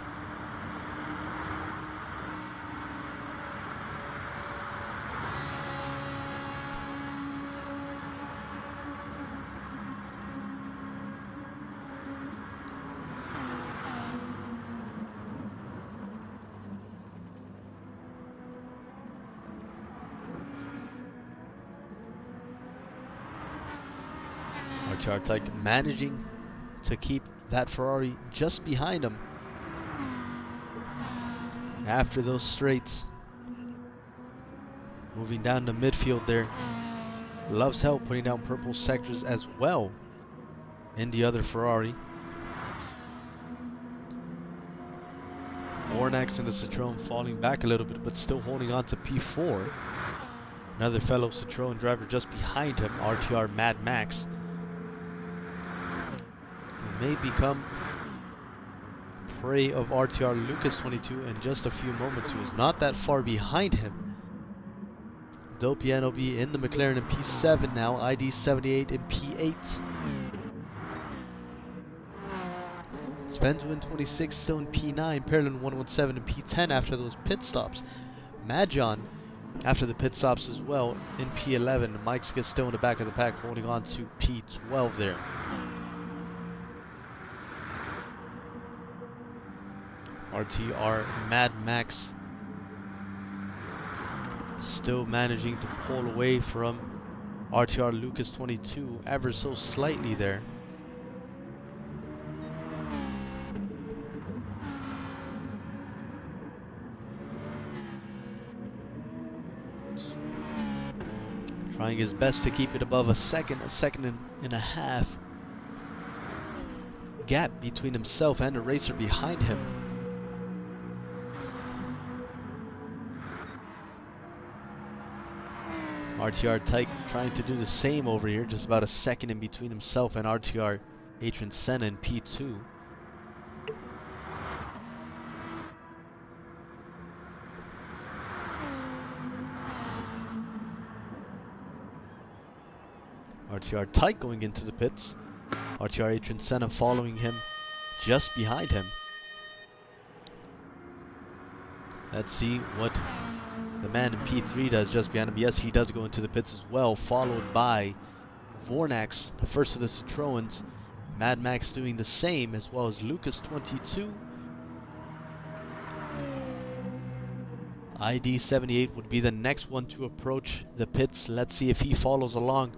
RTR Tyke managing to keep that Ferrari just behind him after those straights. Moving down the midfield there. Loves Hell putting down purple sectors as well in the other Ferrari. Vornax and the Citroen falling back a little bit, but still holding on to P4. Another fellow Citroen driver just behind him, RTR Mad Max, may become prey of RTR Lucas 22 in just a few moments, who is not that far behind him. Dopey NOB in the McLaren in P7 now, ID 78 in P8. Svenduin 26 still in P9, Pearlin 117 in P10 after those pit stops. Madjon after the pit stops as well in P11. Mike's still in the back of the pack holding on to P12 there. RTR Mad Max still managing to pull away from RTR Lucas 22 ever so slightly there. Trying his best to keep it above a second and a half gap between himself and the racer behind him. RTR Tyke trying to do the same over here, just about a second in between himself and RTR Adrian Senna in P2. RTR Tyke going into the pits. RTR Adrian Senna following him just behind him. Let's see what the man in P3 does just behind him. Yes, he does go into the pits as well, followed by Vornax, the first of the Citroens. Mad Max doing the same, as well as Lucas 22. ID 78 would be the next one to approach the pits. Let's see if he follows along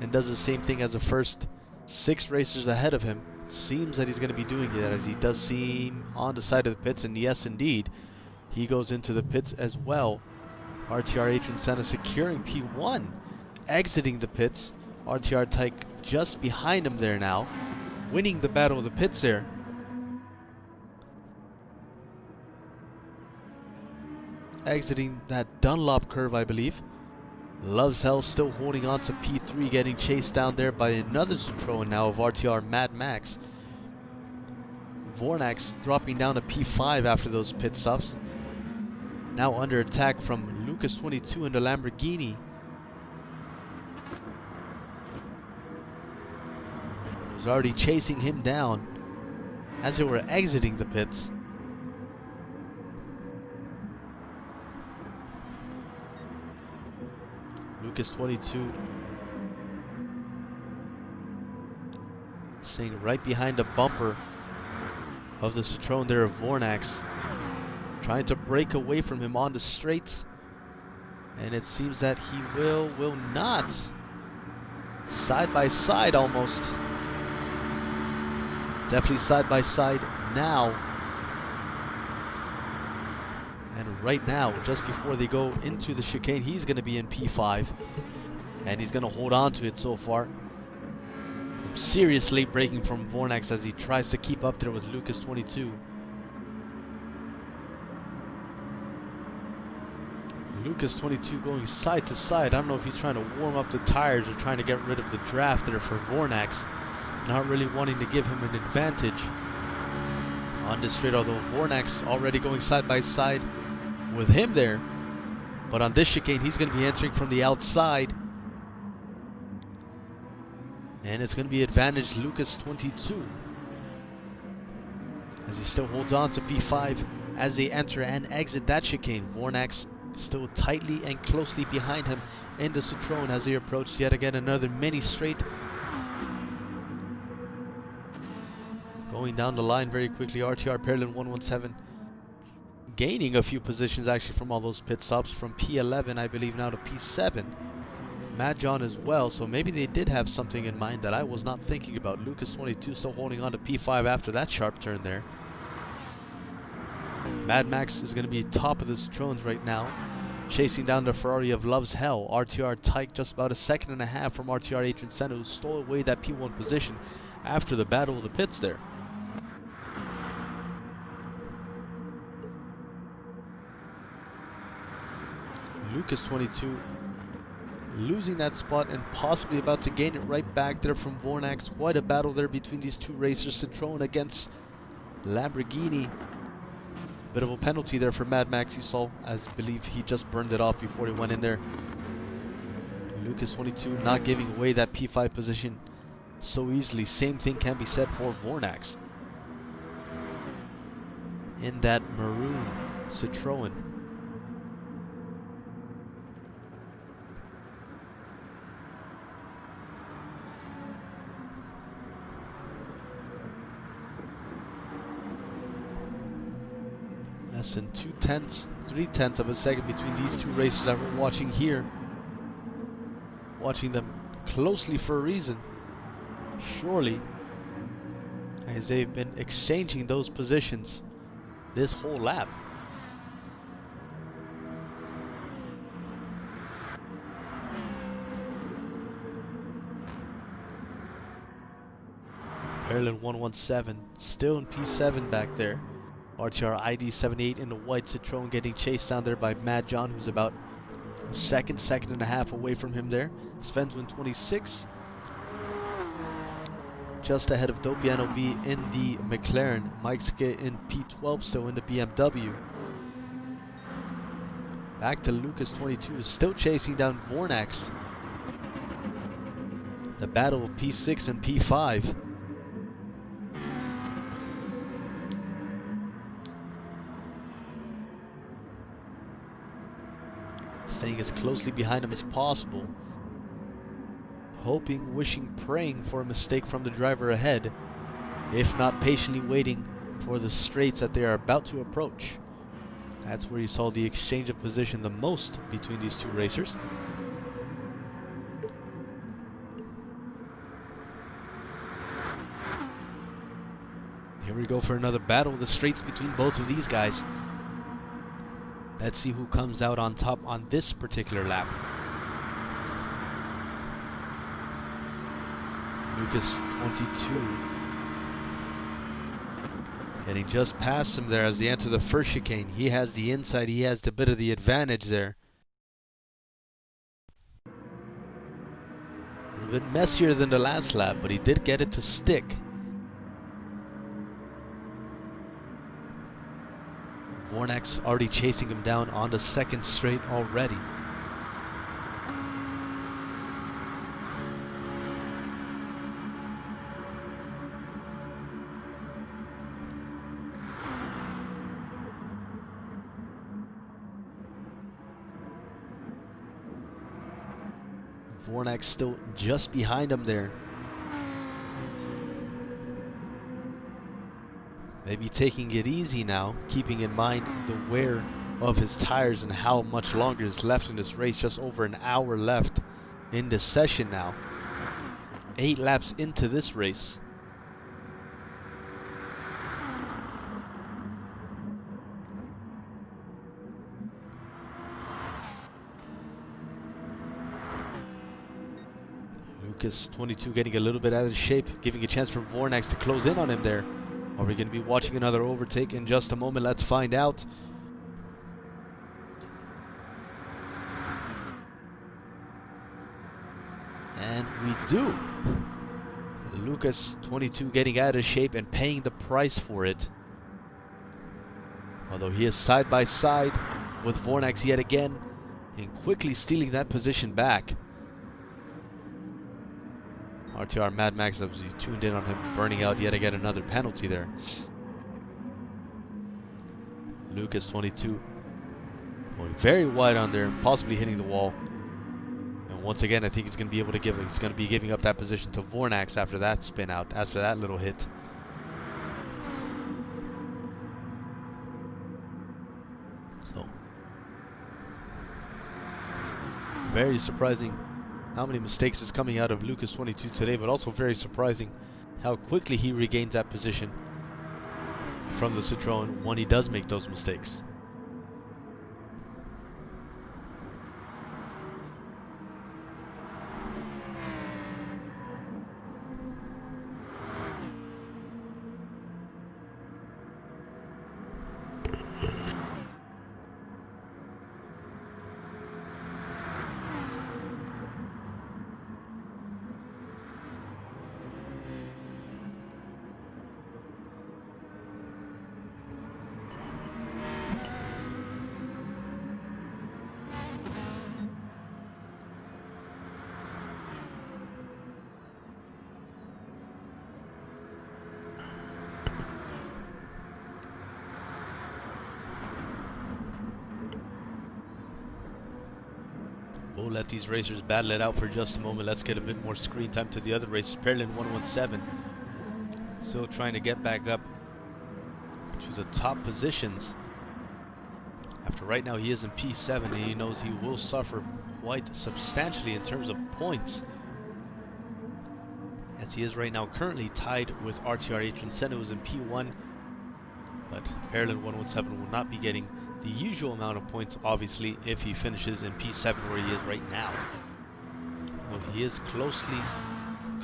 and does the same thing as the first 6 racers ahead of him. It seems that he's going to be doing it, as he does seem on the side of the pits, and yes indeed, he goes into the pits as well. RTR Adrian Senna securing P1, exiting the pits. RTR Tyke just behind him there now, winning the battle of the pits there. Exiting that Dunlop curve, I believe. Loves Hell still holding on to P3, getting chased down there by another Citroen now of RTR Mad Max. Vornax dropping down to P5 after those pit stops. Now under attack from Lucas 22 in the Lamborghini. Was already chasing him down as they were exiting the pits. Lucas 22 Staying right behind the bumper of the Citroen there of Vornax. Trying to break away from him on the straight. And it seems that he will not. Side by side almost. Definitely side by side now. And right now, just before they go into the chicane, he's going to be in P5. And he's going to hold on to it so far. Seriously breaking from Vornax as he tries to keep up there with Lucas 22. Lucas 22 going side to side. I don't know if he's trying to warm up the tires or trying to get rid of the draft there for Vornax. Not really wanting to give him an advantage on this straight, although Vornax already going side by side with him there. But on this chicane, he's going to be entering from the outside. And it's going to be advantage Lucas 22. As he still holds on to P5 as they enter and exit that chicane. Vornax still tightly and closely behind him in the Citroen as they approach yet again another mini straight. Going down the line very quickly, RTR Perlin 117 gaining a few positions actually from all those pit stops from P11 I believe now to P7. Mad John as well, so maybe they did have something in mind that I was not thinking about. Lucas 22 still holding on to P5 after that sharp turn there. Mad Max is going to be top of the Citroens right now, chasing down the Ferrari of Love's Hell. RTR tight just about a second and a half from RTR Adrian Senna, who stole away that P1 position after the battle of the pits there. Lucas 22 losing that spot and possibly about to gain it right back there from Vornax. Quite a battle there between these two racers. Citroen against Lamborghini. Bit of a penalty there for Mad Max, you saw, as I believe he just burned it off before he went in there. Lucas 22 not giving away that P5 position so easily. Same thing can be said for Vornax in that maroon Citroen. Less than 3/10 of a second between these two racers that we're watching here. Watching them closely for a reason. Surely, as they've been exchanging those positions this whole lap. Perlin 117 still in P7 back there. RTR ID 78 in the white Citroen getting chased down there by Mad John, who's about a second and a half away from him there. Svensson 26 just ahead of Dopiano B in the McLaren. Mike's in P12 still in the BMW. Back to Lucas 22 still chasing down Vornax. The battle of P6 and P5. Staying as closely behind him as possible. Hoping, wishing, praying for a mistake from the driver ahead. If not, patiently waiting for the straights that they are about to approach. That's where you saw the exchange of position the most between these two racers. Here we go for another battle of the straights between both of these guys. Let's see who comes out on top on this particular lap. Lucas 22 getting just past him there as they enter the first chicane. He has the inside, he has the bit of the advantage there. A little bit messier than the last lap, but he did get it to stick. Vornax already chasing him down on the second straight already. Vornax still just behind him there. maybe taking it easy now, keeping in mind the wear of his tires and how much longer is left in this race. Just over an hour left in this session now. 8 laps into this race. Lucas 22 getting a little bit out of shape, giving a chance for Vornax to close in on him there. Are we going to be watching another overtake in just a moment? Let's find out. And we do. Lucas 22 getting out of shape and paying the price for it. Although he is side by side with Vornax yet again and quickly stealing that position back. RTR Mad Max, as you tuned in on him, burning out yet again another penalty there. Lucas 22 going very wide on there, possibly hitting the wall. And once again, I think he's going to be able to be giving up that position to Vornax after that spin out, after that little hit. So, very surprising how many mistakes is coming out of Lucas 22 today, but also very surprising how quickly he regains that position from the Citroën when he does make those mistakes. We'll let these racers battle it out for just a moment. Let's get a bit more screen time to the other racers. Perlin 117 still trying to get back up to the top positions. After right now he is in P7 and he knows he will suffer quite substantially in terms of points, as he is right now currently tied with RTR Adrian Senna, who's in P1. But Perlin 117 will not be getting the usual amount of points, obviously, if he finishes in P7 where he is right now. Though he is closely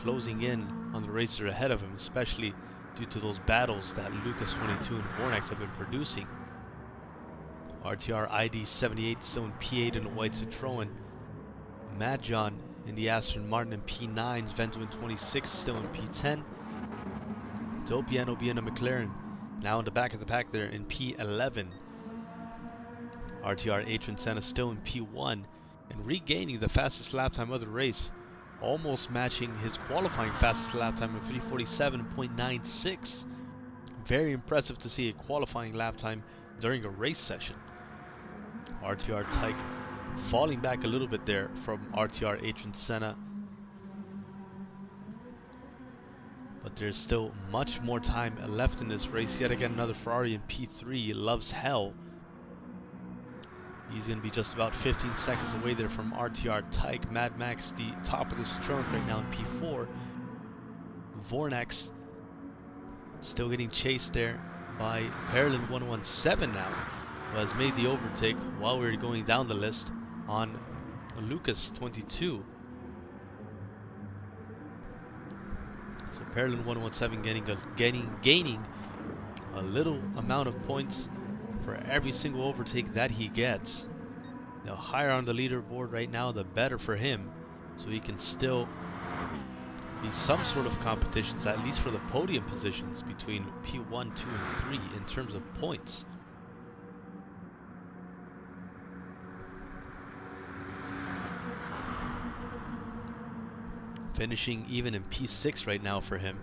closing in on the racer ahead of him, especially due to those battles that Lucas 22 and Vornax have been producing. RTR ID 78 still in P8 in the white Citroën. Mad John in the Aston Martin in P9s. Ventuin 26 still in P10. Dopey NOB in a McLaren now in the back of the pack there in P11. RTR Adrian Senna still in P1 and regaining the fastest lap time of the race, almost matching his qualifying fastest lap time of 3:47.96. Very impressive to see a qualifying lap time during a race session. RTR Tyke falling back a little bit there from RTR Adrian Senna, but there's still much more time left in this race. Yet again another Ferrari in P3 loves hell. He's going to be just about 15 seconds away there from RTR Tyke. Mad Max, the top of the Citroën right now in P4. Vornax still getting chased there by Perlin 117 now, who has made the overtake while we're going down the list on Lucas 22. So Perlin 117 gaining a little amount of points for every single overtake that he gets. The higher on the leaderboard right now, the better for him, so he can still be some sort of competitions, at least for the podium positions between P1, 2, and 3 in terms of points. Finishing even in P6 right now for him,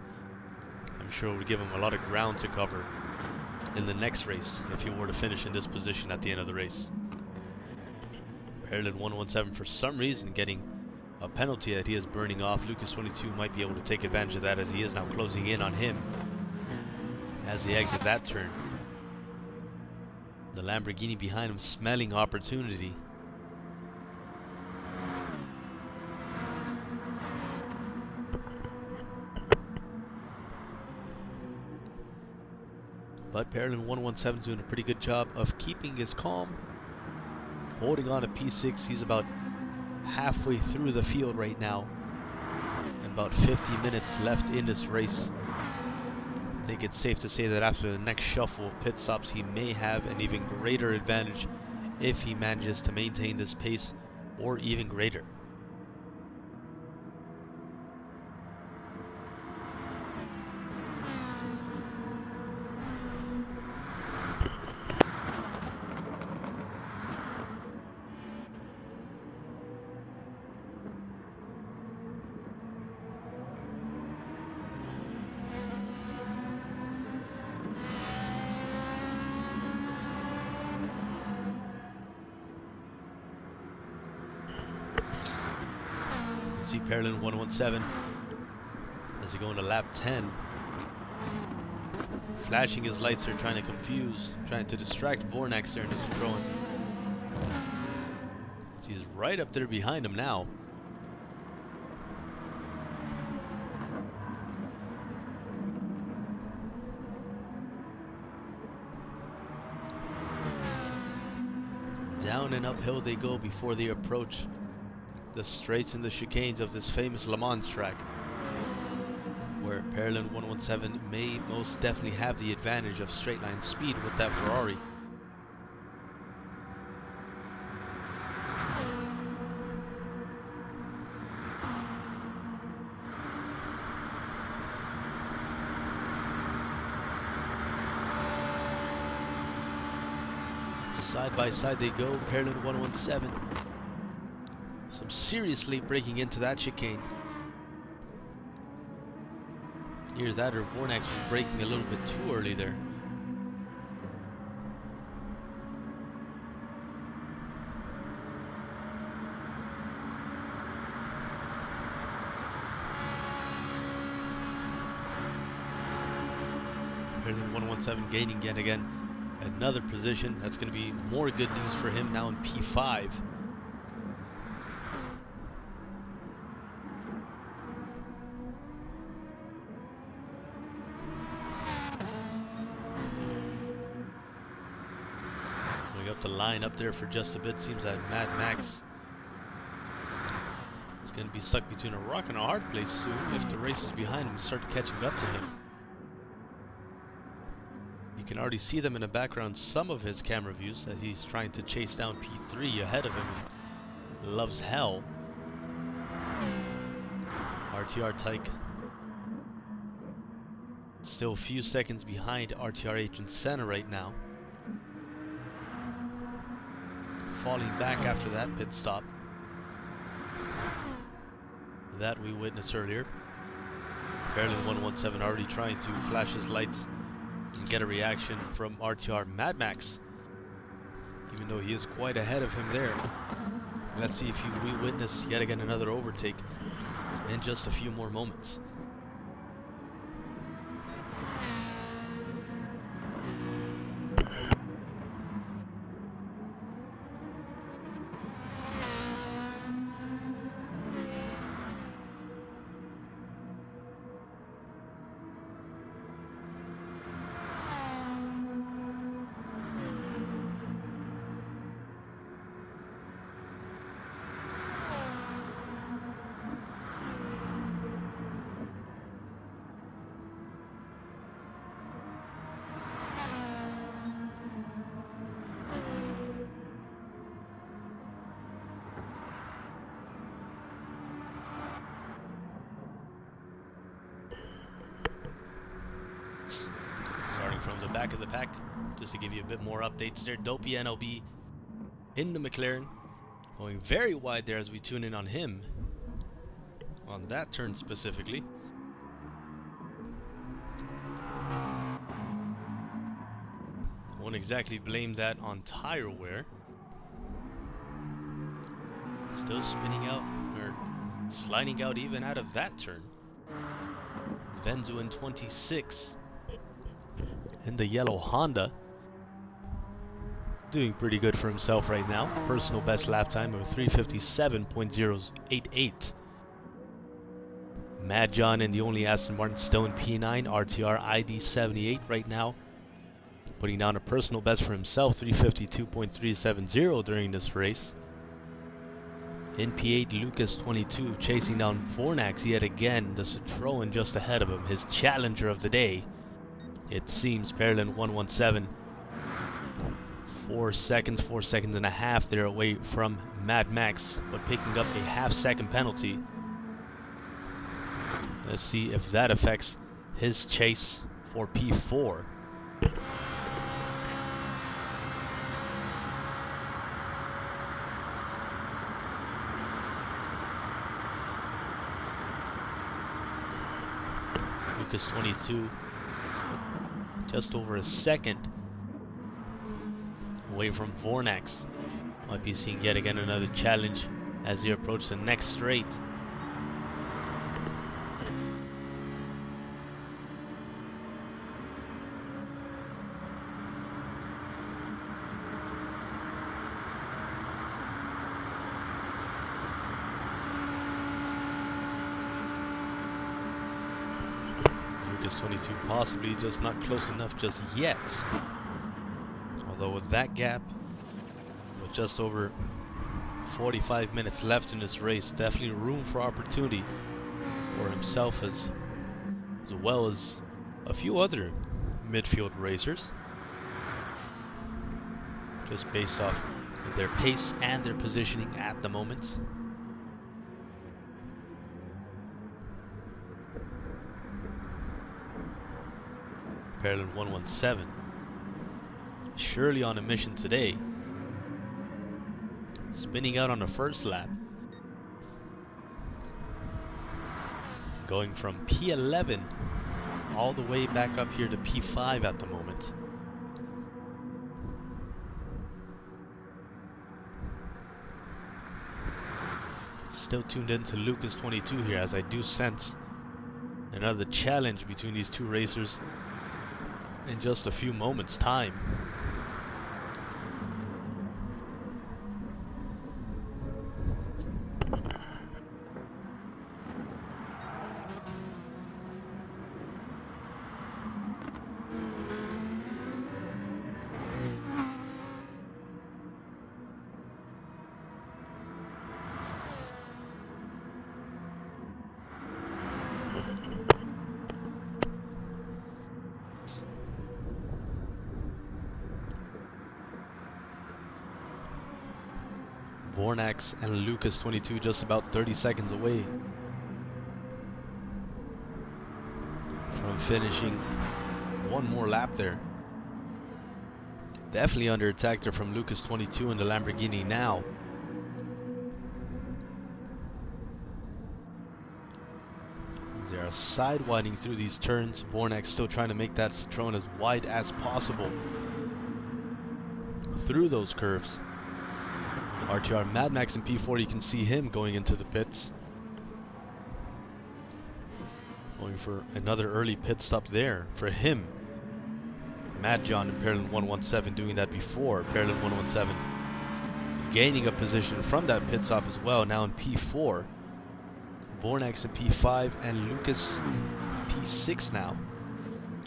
I'm sure it would give him a lot of ground to cover in the next race if he were to finish in this position at the end of the race. Perlin 117 for some reason getting a penalty that he is burning off. Lucas 22 might be able to take advantage of that, as he is now closing in on him. as they exit that turn. The Lamborghini behind him smelling opportunity. But Parolin 117 doing a pretty good job of keeping his calm, holding on to P6. He's about halfway through the field right now, and about 50 minutes left in this race. I think it's safe to say that after the next shuffle of pit stops, he may have an even greater advantage if he manages to maintain this pace, or even greater. See Parolin 117 as he go into lap 10, flashing his lights there, trying to distract Vornax there in his Citroen. He's right up there behind him now. Down and uphill they go before they approach the straights and the chicanes of this famous Le Mans track, where Parolin 117 may most definitely have the advantage of straight line speed with that Ferrari. Side by side they go, Parolin 117. Some seriously breaking into that chicane. Either that or Vornax was braking a little bit too early there. Parolin 117 gaining yet again another position. That's going to be more good news for him now in P5. Up the line up there for just a bit. Seems that Mad Max is going to be stuck between a rock and a hard place soon if the races behind him start catching up to him. You can already see them in the background, some of his camera views, as he's trying to chase down P3 ahead of him. Loves hell. RTR Tyke still a few seconds behind RTR Agent Senna right now, falling back after that pit stop that we witnessed earlier. Parolin 117 already trying to flash his lights and get a reaction from RTR Mad Max, even though he is quite ahead of him there. Let's see if we witness yet again another overtake in just a few more moments. Starting from the back of the pack, just to give you a bit more updates there. Dopey NLB in the McLaren, going very wide there as we tune in on him, on that turn specifically. Won't exactly blame that on tire wear. Still spinning out, or sliding out even out of that turn. Sven doing 26. in the yellow Honda. Doing pretty good for himself right now. Personal best lap time of 3:57.088. Mad John in the only Aston Martin still in P9, RTR ID 78 right now. Putting down a personal best for himself, 3:52.370 during this race. In P8, Lucas 22 chasing down Vornax yet again, the Citroen just ahead of him, his challenger of the day. It seems Perlin 117. 4 seconds and a half there away from Mad Max, but picking up a half-second penalty. Let's see if that affects his chase for P4. Lucas 22, just over a second away from Vornax. Might be seeing yet again another challenge as they approach the next straight. Lucas 22 possibly just not close enough just yet. Although with that gap, with just over 45 minutes left in this race, definitely room for opportunity for himself as well as a few other midfield racers, just based off their pace and their positioning at the moment. Perlin 117 surely on a mission today, spinning out on the first lap, going from P11 all the way back up here to P5 at the moment. Still tuned into Lucas 22 here, as I do sense another challenge between these two racers in just a few moments' time. Vornax and Lucas 22 just about 30 seconds away from finishing one more lap there. Definitely under attack there from Lucas 22 in the Lamborghini now. They are side-winding through these turns. Vornax still trying to make that Citroen as wide as possible through those curves. RTR Mad Max in P4, you can see him going into the pits. Going for another early pit stop there for him. Mad John and Perlin 117 doing that before. Perlin 117 gaining a position from that pit stop as well, now in P4. Vornax in P5 and Lucas in P6 now,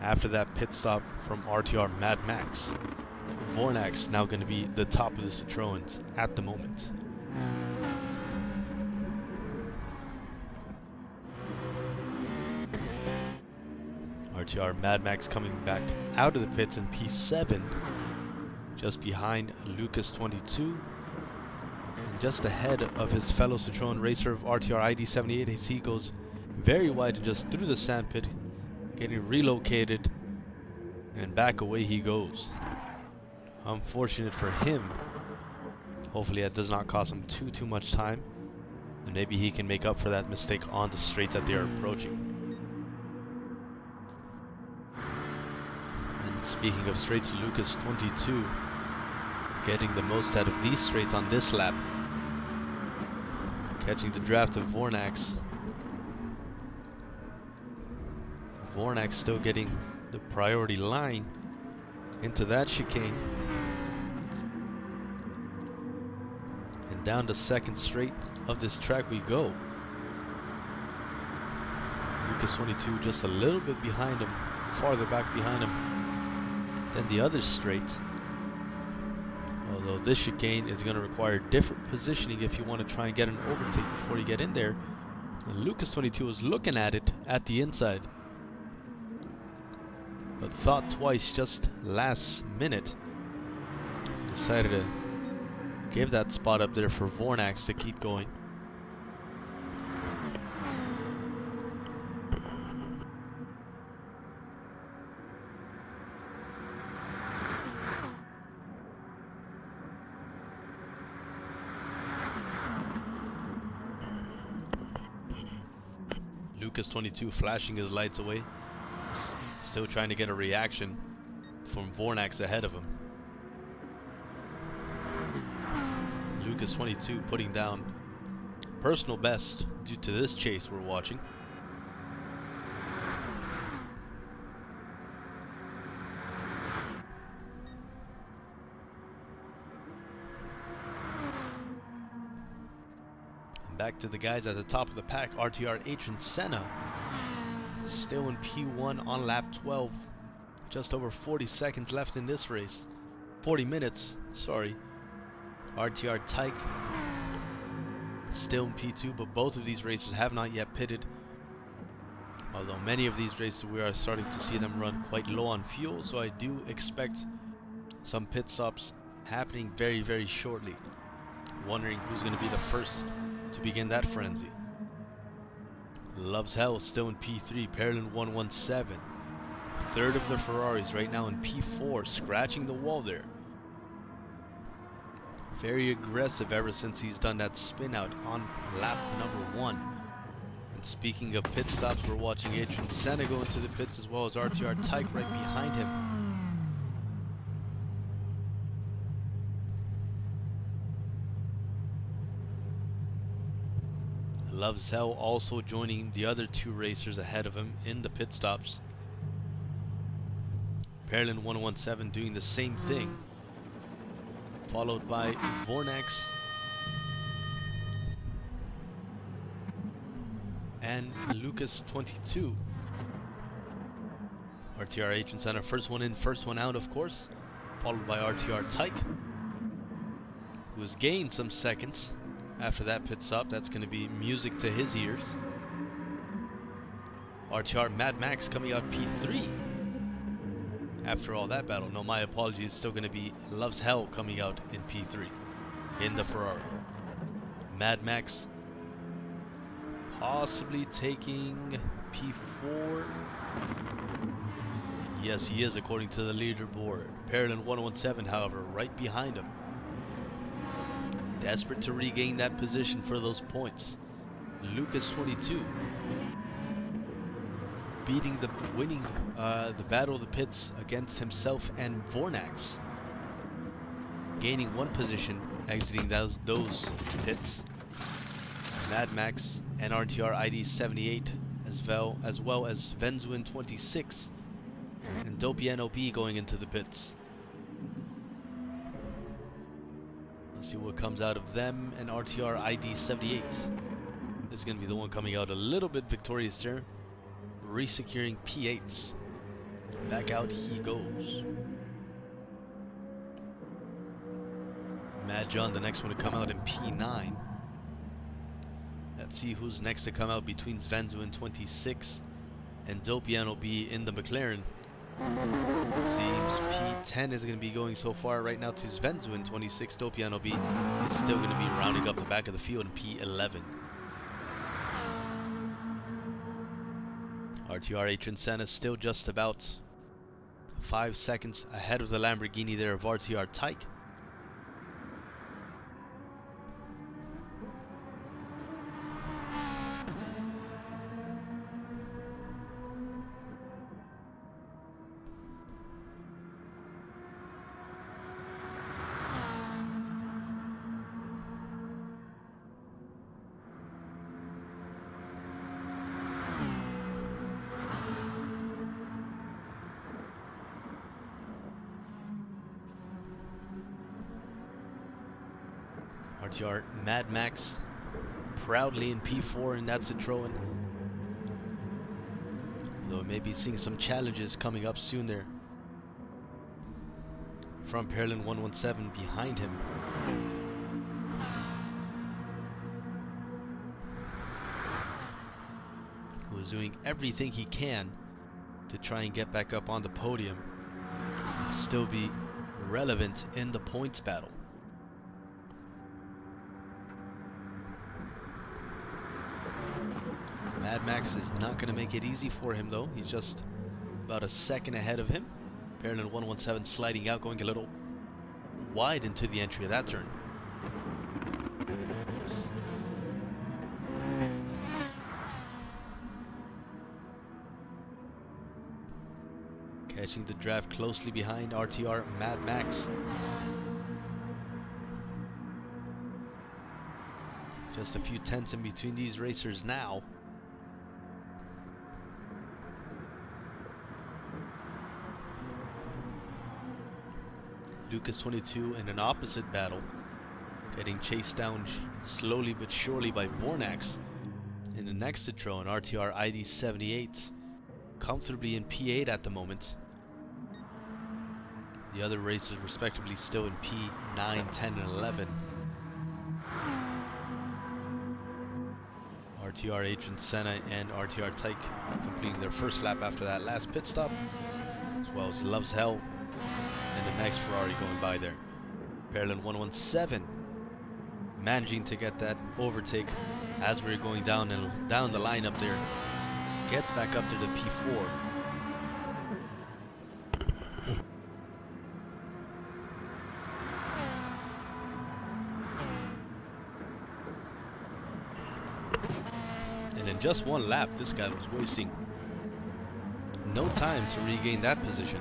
after that pit stop from RTR Mad Max. Vornax now going to be the top of the Citroens at the moment. RTR Mad Max coming back out of the pits in P7, just behind Lucas 22 and just ahead of his fellow Citroen racer of RTR ID 78. As he goes very wide and just through the sandpit, getting relocated, and back away he goes. Unfortunate for him. Hopefully that does not cost him too much time, and maybe he can make up for that mistake on the straights that they are approaching. And speaking of straights, Lucas 22 getting the most out of these straights on this lap, catching the draft of Vornax. Vornax still getting the priority line into that chicane. And down the second straight of this track we go. Lucas 22 just a little bit behind him, farther back behind him than the other straight. Although this chicane is going to require different positioning if you want to try and get an overtake before you get in there. And Lucas 22 was looking at it at the inside, but thought twice just last minute. Decided to give that spot up there for Vornax to keep going. Lucas 22 flashing his lights away, still trying to get a reaction from Vornax ahead of him. Lucas 22 putting down personal best due to this chase we're watching. Back to the guys at the top of the pack. RTR Adrian Senna still in P1 on lap 12. Just over 40 seconds left in this race. 40 minutes, sorry. RTR Tyke still in P2, but both of these racers have not yet pitted. Although many of these races we are starting to see them run quite low on fuel, so I do expect some pit stops happening very, very shortly. Wondering who's going to be the first to begin that frenzy. Loves Hell still in P3, Parallel 117. Third of the Ferraris right now in P4, scratching the wall there. Very aggressive ever since he's done that spin out on lap number 1. And speaking of pit stops, we're watching Adrian Senna go into the pits as well as RTR Tyke right behind him. Loves Hell also joining the other two racers ahead of him in the pit stops. Parallel 117 doing the same thing, followed by Vornax and Lucas 22. RTR Adrian Senna, first one in, first one out, of course, followed by RTR Tyke, who's gained some seconds after that pit stop. That's going to be music to his ears. RTR Mad Max coming out P3 after all that battle. No, my apologies, still going to be Loves Hell coming out in P3 in the Ferrari. Mad Max possibly taking P4. Yes, he is, according to the leaderboard. Parallel 117, however, right behind him. Desperate to regain that position for those points. Lucas 22 winning the battle of the pits against himself and Vornax, gaining one position, exiting those pits. Mad Max and RTR ID 78 as well as Venzuin 26 and Dopey NOB going into the pits. Let's see what comes out of them. And RTR ID 78 is going to be the one coming out a little bit victorious there, resecuring P8s. Back out he goes. Mad John, the next one to come out in P9. Let's see who's next to come out between Svenzu 26 and Dopey NOB in the McLaren. Seems P10 is going to be going so far right now to Svenzu 26. Dopey NOB is still going to be rounding up the back of the field in P11. RTR Adrian Senna still just about 5 seconds ahead of the Lamborghini there of RTR Tyke. RTR Mad Max proudly in P4 in that Citroen. Though maybe seeing some challenges coming up soon there. From Perlin 117 behind him. Who is doing everything he can to try and get back up on the podium and still be relevant in the points battle. Mad Max is not going to make it easy for him though. He's just about a second ahead of him. Perlin 117 sliding out, going a little wide into the entry of that turn. Catching the draft closely behind RTR Mad Max. Just a few tenths in between these racers now. Lucas 22 in an opposite battle, getting chased down slowly but surely by Vornax in the next Citroen, RTR ID 78, comfortably in P8 at the moment. The other racers respectively still in P9, 10 and 11. RTR Adrian Senna and RTR Tyke completing their first lap after that last pit stop, as well as Loves Hell and the next Ferrari going by there. Perlin 117 managing to get that overtake as we're going down the line up there. Gets back up to the P4. And in just one lap, this guy was wasting no time to regain that position.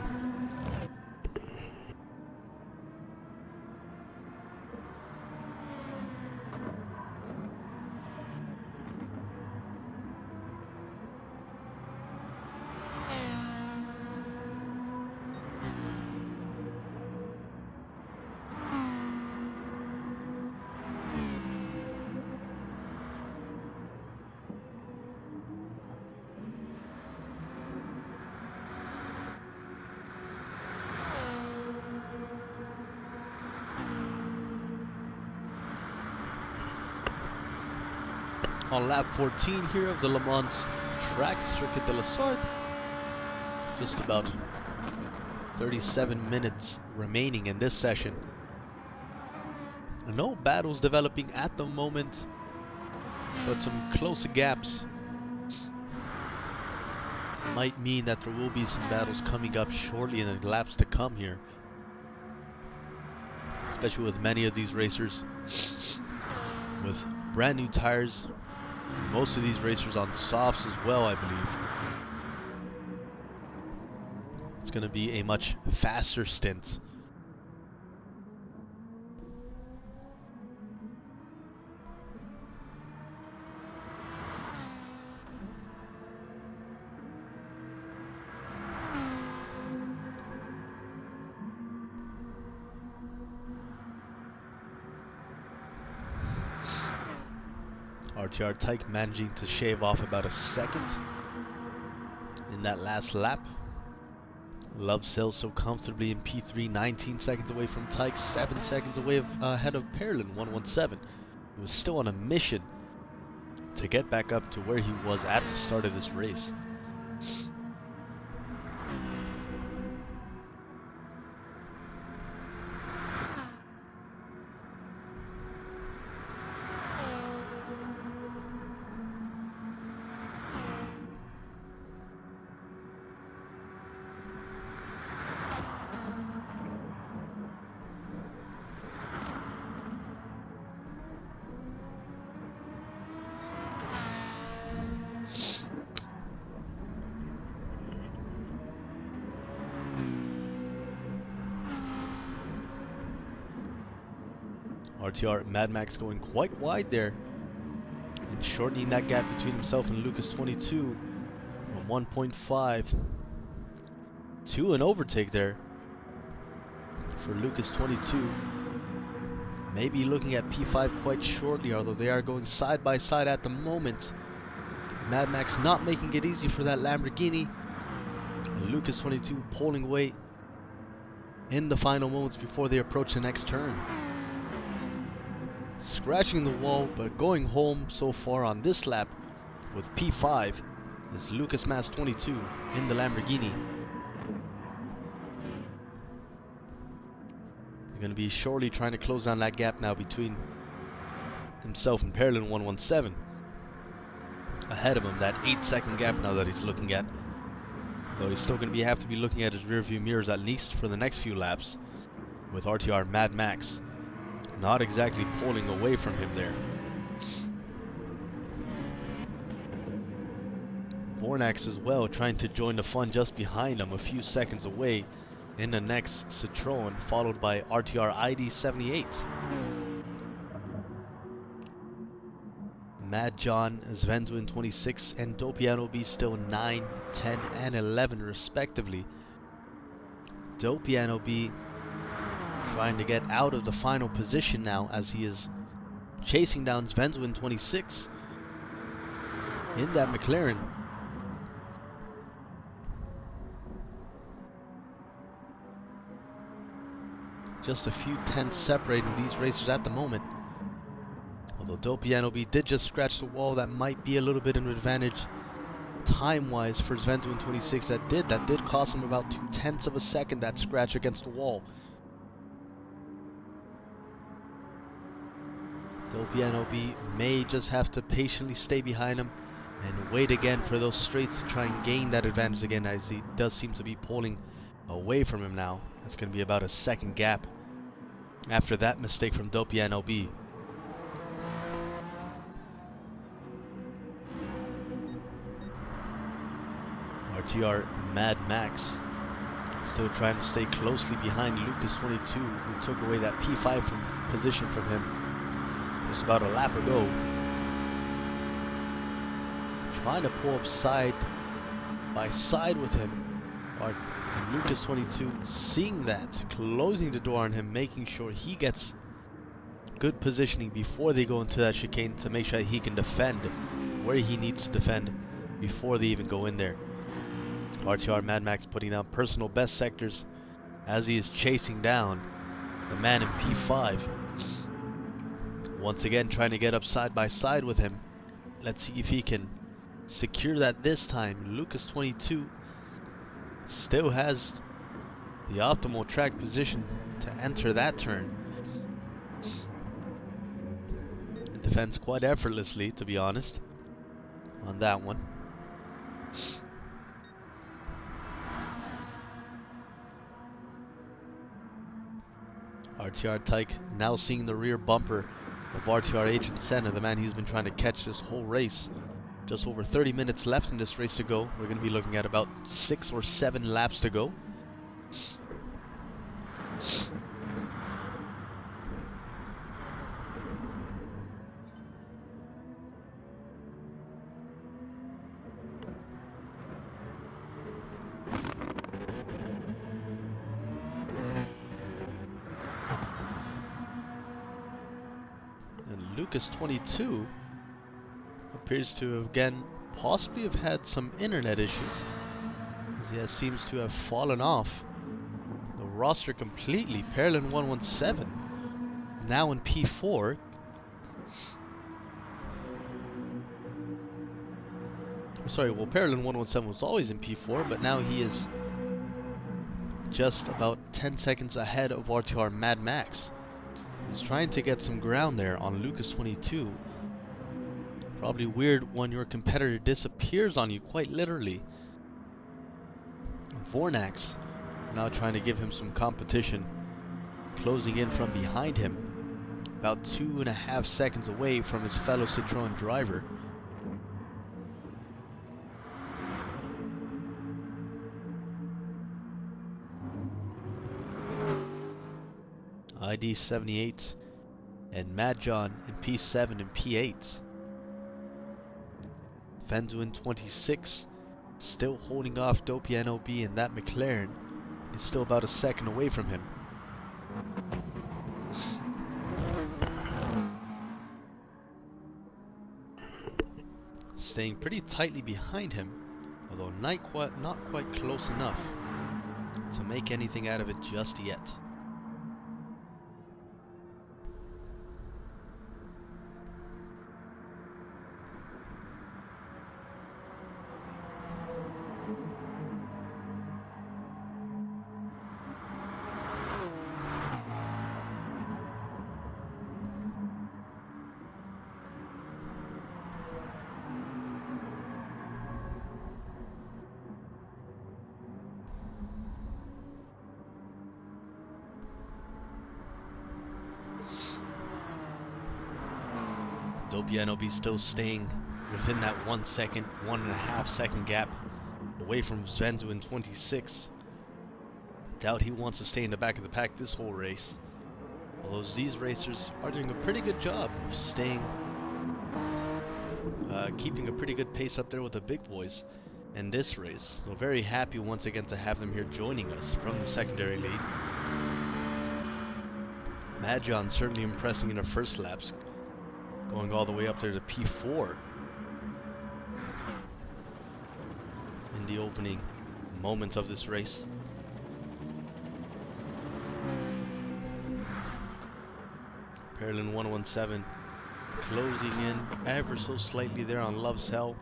On lap 14 here of the Le Mans track, Circuit de la Sarthe. Just about 37 minutes remaining in this session. No battles developing at the moment, but some close gaps might mean that there will be some battles coming up shortly in the laps to come here. Especially with many of these racers with brand new tires. Most of these racers on softs as well, I believe. It's going to be a much faster stint. RTR Tyke managing to shave off about a second in that last lap. Loves Hill so comfortably in P3, 19 seconds away from Tyke, 7 seconds away ahead of Perlin 117, who was still on a mission to get back up to where he was at the start of this race. RTR Mad Max going quite wide there and shortening that gap between himself and Lucas 22 from 1.5 to an overtake there for Lucas 22. Maybe looking at P5 quite shortly, although they are going side by side at the moment. Mad Max not making it easy for that Lamborghini. And Lucas 22 pulling away in the final moments before they approach the next turn. Scratching the wall, but going home so far on this lap with P5 is Lucas Mas 22 in the Lamborghini. They're going to be surely trying to close down that gap now between himself and Perlin 117. Ahead of him, that 8-second gap now that he's looking at. Though he's still going to have to be looking at his rear view mirrors at least for the next few laps, with RTR Mad Max not exactly pulling away from him there. Vornax as well trying to join the fun just behind him, a few seconds away in the next Citroen, followed by RTR ID 78. Mad John, Svenduin 26 and Dopiano B still 9, 10 and 11 respectively. Dopiano B trying to get out of the final position now as he is chasing down Svenduin 26 in that McLaren. Just a few tenths separating these racers at the moment. Although Dopiano B did just scratch the wall, that might be a little bit of an advantage time-wise for Svenduin 26. That did cost him about 0.2 of a second, that scratch against the wall. Dopiano B may just have to patiently stay behind him and wait again for those straights to try and gain that advantage again, as he does seem to be pulling away from him now. That's going to be about a second gap after that mistake from Dopiano B. RTR Mad Max still trying to stay closely behind Lucas 22, who took away that P5 position from him just about a lap ago. Trying to pull up side by side with him. Lucas 22 seeing that, closing the door on him, making sure he gets good positioning before they go into that chicane to make sure he can defend where he needs to defend before they even go in there. RTR Mad Max putting down personal best sectors as he is chasing down the man in P5. Once again trying to get up side by side with him. Let's see if he can secure that this time. Lucas 22 still has the optimal track position to enter that turn. It defends quite effortlessly, to be honest, on that one. RTR Tyke now seeing the rear bumper of RTR Agent Senna, the man he's been trying to catch this whole race. Just over 30 minutes left in this race to go. We're going to be looking at about 6 or 7 laps to go. And Lucas 22 appears to have again possibly have had some internet issues, as he seems to have fallen off the roster completely. Perlin 117 now in P4. Sorry, well, Perlin 117 was always in P4, but now he is just about 10 seconds ahead of RTR Mad Max. He's trying to get some ground there on Lucas 22. Probably weird when your competitor disappears on you, quite literally. Vornax now trying to give him some competition, closing in from behind him, about 2.5 seconds away from his fellow Citroen driver. ID 78 and Mad John in P7 and P8. Svenduin 26 still holding off Dopiano B, and that McLaren is still about a second away from him. staying pretty tightly behind him, although not quite close enough to make anything out of it just yet. Dopianobi still staying within that 1 second, 1.5 second gap away from Svenzu in 26. Doubt he wants to stay in the back of the pack this whole race. Although these racers are doing a pretty good job of staying, keeping a pretty good pace up there with the big boys in this race. So very happy once again to have them here joining us from the secondary lead. Madjon certainly impressing in her first laps, going all the way up there to P4 in the opening moments of this race. Parallel 117 closing in ever so slightly there on Love's Hell.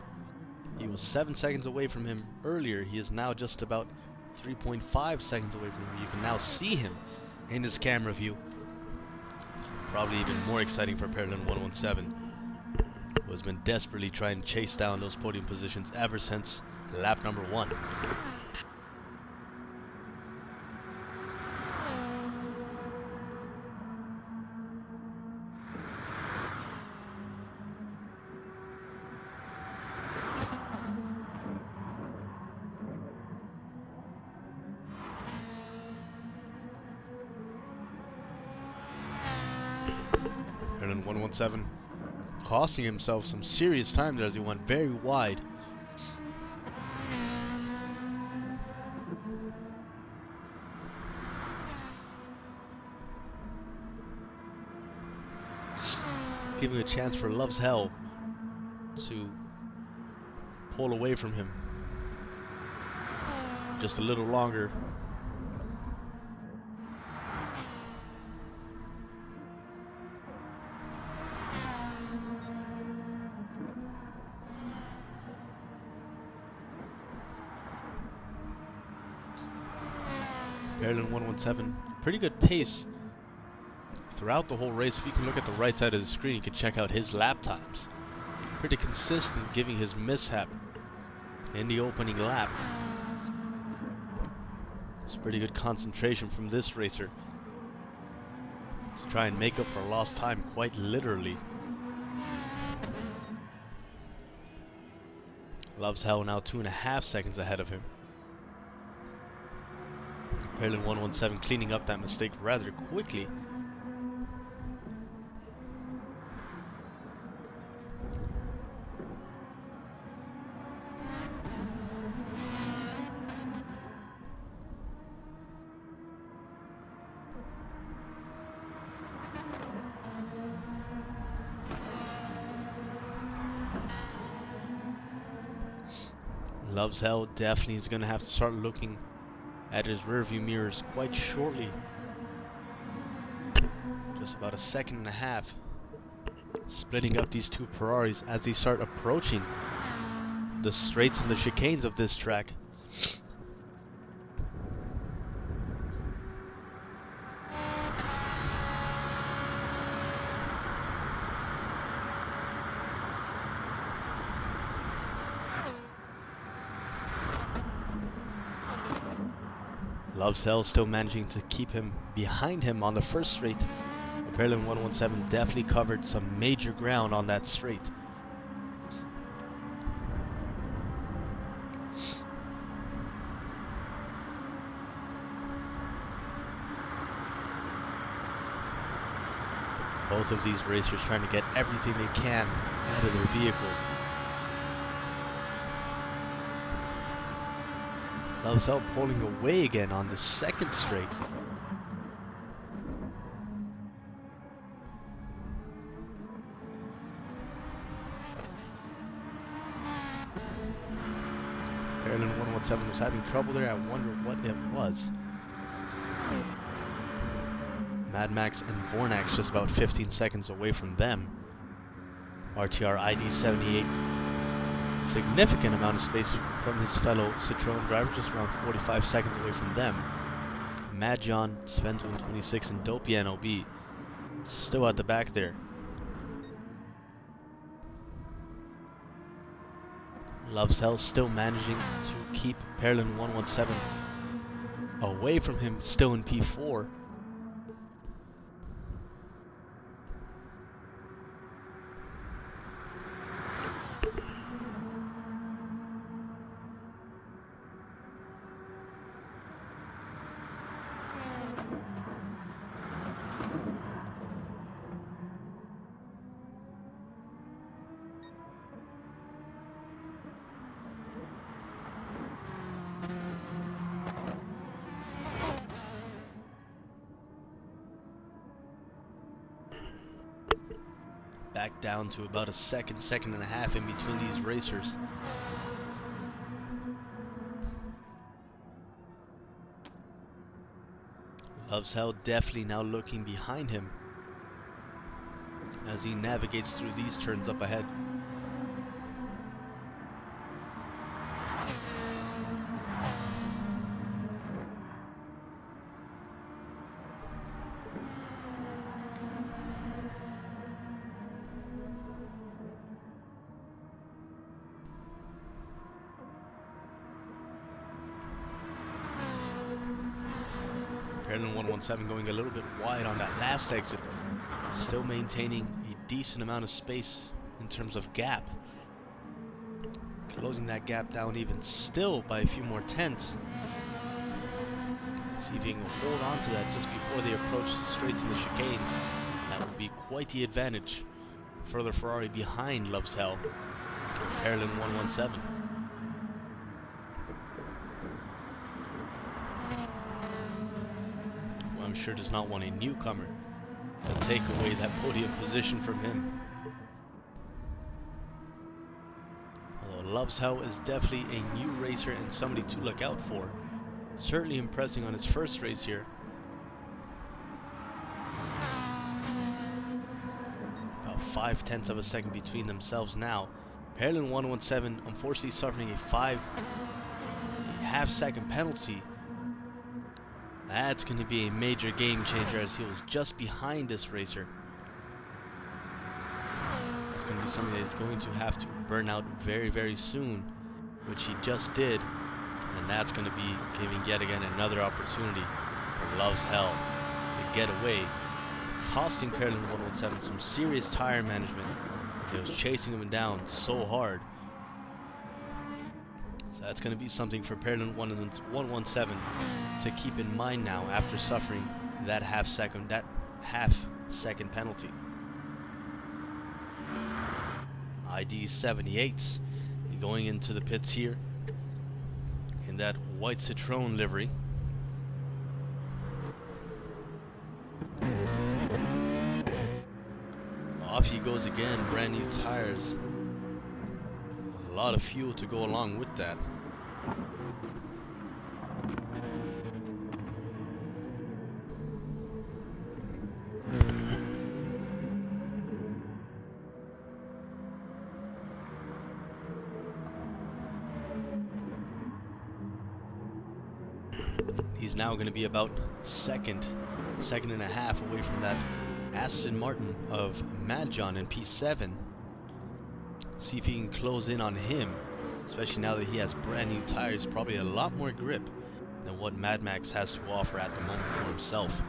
He was 7 seconds away from him earlier. He is now just about 3.5 seconds away from him. You can now see him in his camera view. Probably even more exciting for Parallel 117, who has been desperately trying to chase down those podium positions ever since lap number 1. And then 117 costing himself some serious time there as he went very wide. Giving a chance for Love's Hell to pull away from him just a little longer. Parallel 117, pretty good pace throughout the whole race. If you can look at the right side of the screen, you can check out his lap times. Pretty consistent, giving his mishap in the opening lap. It's pretty good concentration from this racer to try and make up for lost time, quite literally. Love's Hell now 2.5 seconds ahead of him. Parallel 117 cleaning up that mistake rather quickly. Love's Hell definitely is going to have to start looking at his rearview mirrors quite shortly. Just about 1.5 seconds splitting up these two Ferraris as they start approaching the straights and the chicanes of this track. Love's Hell still managing to keep him behind him on the first straight. Parallel 117 definitely covered some major ground on that straight. Both of these racers trying to get everything they can out of their vehicles. Love's Hell pulling away again on the second straight. Parallel 117 was having trouble there. I wonder what it was. Mad Max and Vornax just about 15 seconds away from them. RTR ID 78, significant amount of space from his fellow Citroën driver, just around 45 seconds away from them. Mad John, Svenzoon 26, and Dopey NOB still at the back there. Loves Hell still managing to keep Perlin 117 away from him, still in P4. Back down to about a second and a half in between these racers. Loves Hell definitely now looking behind him as he navigates through these turns up ahead. Perlin 117 going a little bit wide on that last exit, still maintaining a decent amount of space in terms of gap. Closing that gap down even still by a few more tenths. See if he can hold on to that just before they approach the straights and the chicanes. That would be quite the advantage. Further Ferrari behind Loves Hell. Perlin 117. I'm sure does not want a newcomer to take away that podium position from him. Although Loves Hell is definitely a new racer and somebody to look out for. Certainly impressing on his first race here. About 0.5 of a second between themselves now. Perlin 117 unfortunately suffering a half second penalty. That's going to be a major game changer as he was just behind this racer. That's going to be something that he's going to have to burn out very, very soon, which he just did. And that's going to be giving yet again another opportunity for Loves Hell to get away, costing Perlin 117 some serious tire management as he was chasing him down so hard. So that's going to be something for Perlin 117 to keep in mind now after suffering that half second penalty. ID 78 going into the pits here in that white Citroën livery. Off he goes again, brand new tires. A lot of fuel to go along with that. He's now going to be about second and a half away from that Aston Martin of Mad John in P7. See if he can close in on him, especially now that he has brand new tires, probably a lot more grip than what Mad Max has to offer at the moment for himself.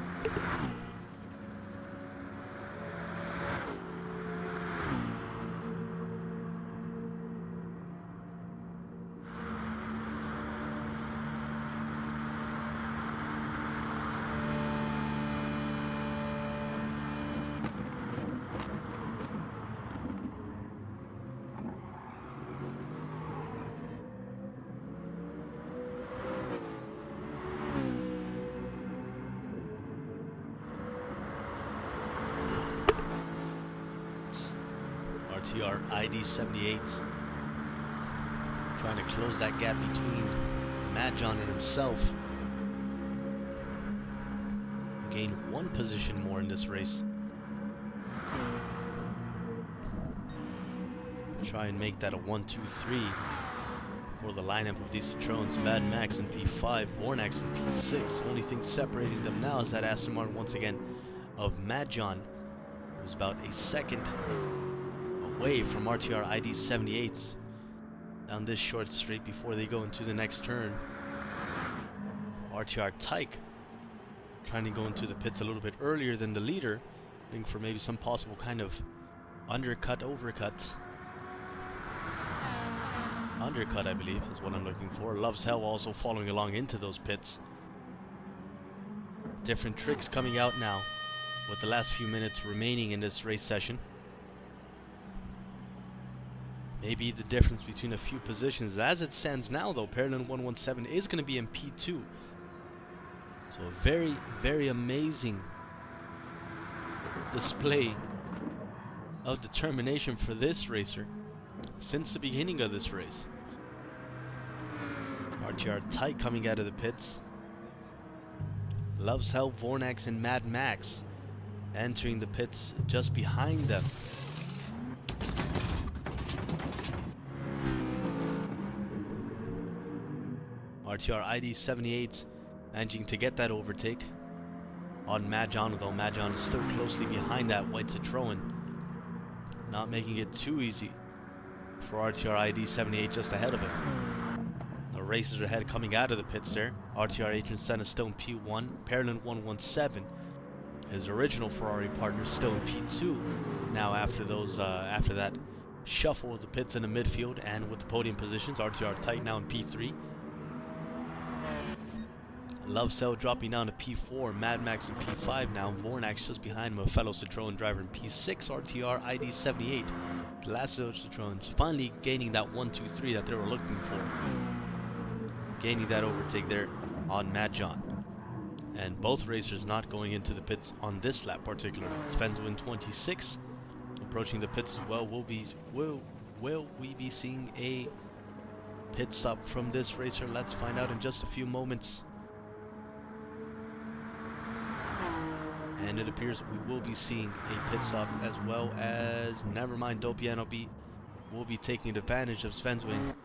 RTR ID 78 trying to close that gap between Mad John and himself. Gain one position more in this race. Try and make that a 1-2-3 for the lineup of these Citroens. Mad Max in P5, Vornax in P6. Only thing separating them now is that Aston Martin once again of Mad John, who's about a second away from RTR ID 78s down this short straight before they go into the next turn. RTR Tyke trying to go into the pits a little bit earlier than the leader, looking for maybe some possible kind of undercut, Undercut, I believe, is what I'm looking for. Loves Hell also following along into those pits. Different tricks coming out now with the last few minutes remaining in this race session. Maybe the difference between a few positions. As it stands now, though, Parallel 117 is going to be in P2. So a very, very amazing display of determination for this racer since the beginning of this race. RTR Tyke coming out of the pits. Loves Hell, Vornax, and Mad Max entering the pits just behind them. RTR ID 78 managing to get that overtake on Mad John, although Mad John is still closely behind that white Citroen. Not making it too easy for RTR ID 78 just ahead of him. The racers ahead coming out of the pits there. RTR Adrian Senna still in P1. Parallel 117, his original Ferrari partner, still in P2. Now after that shuffle of the pits in the midfield and with the podium positions, RTR Tyke now in P3. Love Cell dropping down to P4, Mad Max in P5 now, Vornax just behind him, a fellow Citroen driver in P6, RTR ID 78. The last of those Citroens finally gaining that 1-2-3 that they were looking for. Gaining that overtake there on Mad John. And both racers not going into the pits on this lap particularly. Svensson 26 approaching the pits as well. Will we be seeing a pit stop from this racer? Let's find out in just a few moments. And it appears we will be seeing a pit stop as well as, never mind, Dopianobi will be taking advantage of Svensson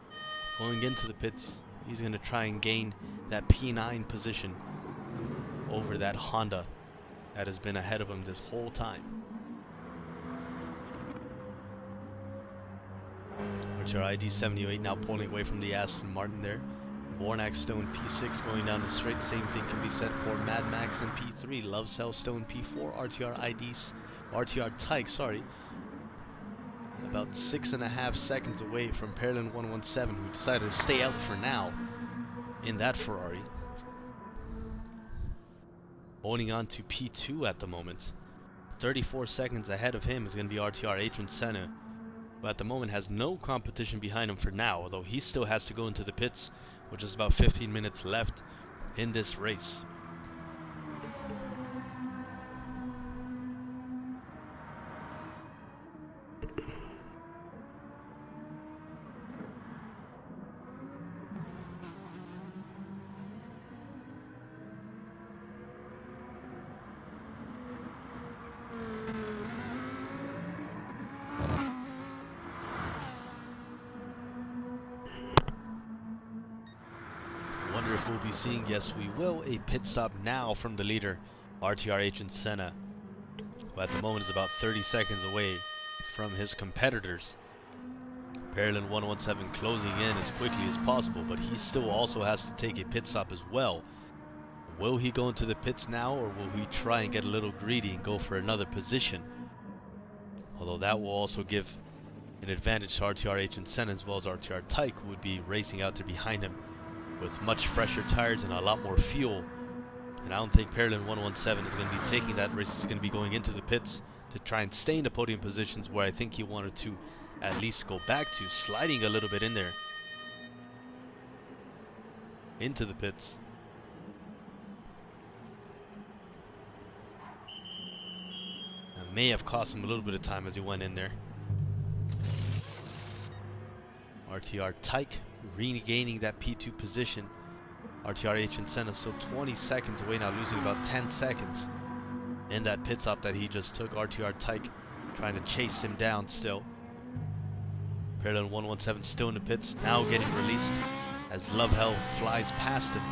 going into the pits. He's going to try and gain that P9 position over that Honda that has been ahead of him this whole time. RTR ID 78 now pulling away from the Aston Martin there. Vornax still in P6 going down the straight. Same thing can be said for Mad Max in P3. Loves Hell still in P4. RTR Tyke, sorry. About 6.5 seconds away from Parallel 117, who decided to stay out for now in that Ferrari. Holding on to P2 at the moment. 34 seconds ahead of him is going to be RTR Adrian Senna, but at the moment has no competition behind him for now, although he still has to go into the pits, which is about 15 minutes left in this race. Wonder if we'll be seeing, yes we will, a pit stop now from the leader, RTR Adrian Senna, who at the moment is about 30 seconds away from his competitors. Parallel 117 closing in as quickly as possible, but he still also has to take a pit stop as well. Will he go into the pits now, or will he try and get a little greedy and go for another position? Although that will also give an advantage to RTR Adrian Senna as well as RTR Tyke, who would be racing out there behind him with much fresher tires and a lot more fuel. And I don't think Parallel 117 is going to be taking that risk. He's going to be going into the pits to try and stay in the podium positions where I think he wanted to at least go back to, sliding a little bit in there into the pits. That may have cost him a little bit of time as he went in there. RTR Tyke regaining that P2 position. RTR Adrian Senna still 20 seconds away now, losing about 10 seconds in that pit stop that he just took. RTR Tyke trying to chase him down still. Parallel 117 still in the pits, now getting released as Love Hell flies past him.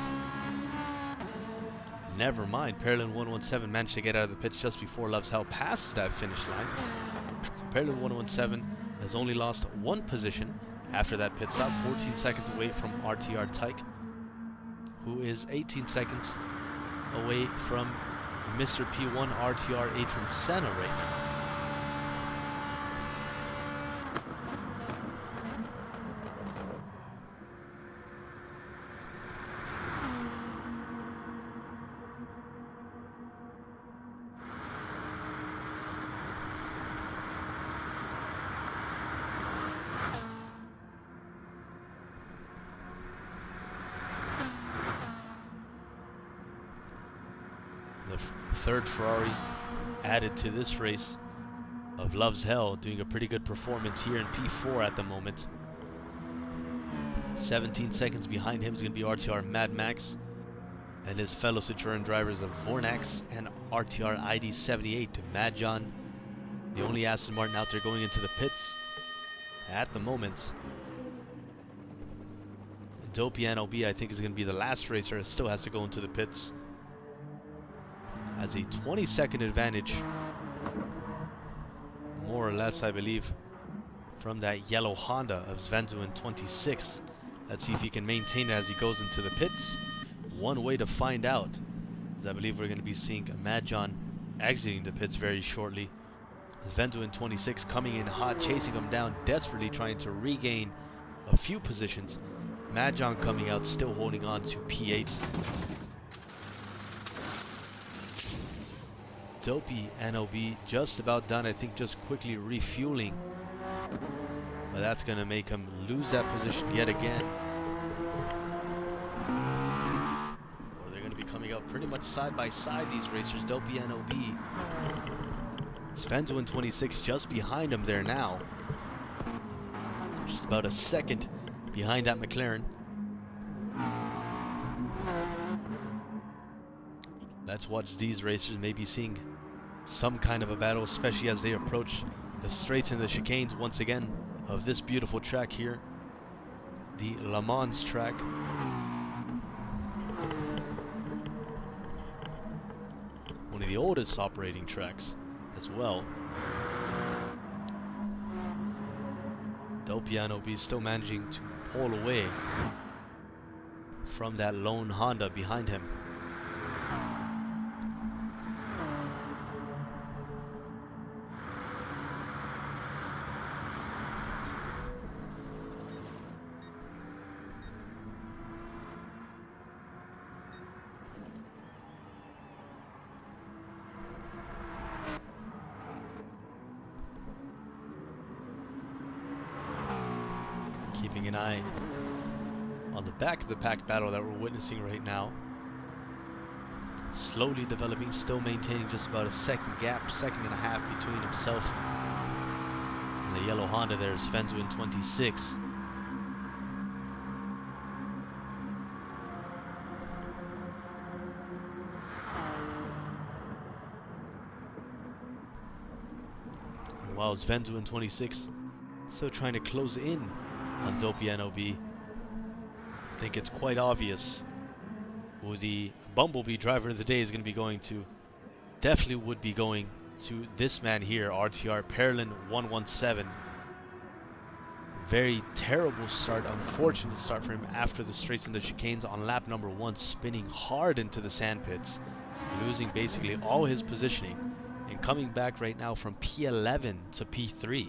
Never mind, Parallel 117 managed to get out of the pits just before Love's Hell passes that finish line. So Parallel 117 has only lost one position after that pit stop, 14 seconds away from RTR Tyke, who is 18 seconds away from Mr. P1 RTR Adrian Senna right now. Third Ferrari added to this race of Love's Hell, doing a pretty good performance here in P4 at the moment. 17 seconds behind him is going to be RTR Mad Max and his fellow Citroen drivers of Vornax and RTR ID78. Mad John, the only Aston Martin out there going into the pits at the moment. Dopey NLB, I think, is going to be the last racer that still has to go into the pits. Has a 20-second advantage, more or less, I believe, from that yellow Honda of Svenzu in 26. Let's see if he can maintain it as he goes into the pits. One way to find out is I believe we're going to be seeing Mad John exiting the pits very shortly. Svenzu in 26 coming in hot, chasing him down, desperately trying to regain a few positions. Mad John coming out, still holding on to P8. Dopey NOB just about done, I think, just quickly refueling, but that's gonna make him lose that position yet again. Or they're gonna be coming out pretty much side by side, these racers. Dopey NOB, Svenzu in 26 just behind him there now, just about a second behind that McLaren. Let's watch these racers maybe seeing some kind of a battle, especially as they approach the straights and the chicanes once again of this beautiful track here, the Le Mans track. One of the oldest operating tracks as well. Dopey NOB still managing to pull away from that lone Honda behind him. Keeping an eye on the back of the pack battle that we're witnessing right now. Slowly developing, still maintaining just about a second gap, second and a half between himself and the yellow Honda there, Svenzu in 26. And while Svenzu in 26 still trying to close in on Dopey NOB, I think it's quite obvious who the Bumblebee driver of the day is going to be going to. Definitely would be going to this man here, RTR Perlin 117. Very terrible start, unfortunate start for him after the straights and the chicanes on lap number 1, spinning hard into the sand pits, losing basically all his positioning, and coming back right now from P11 to P3.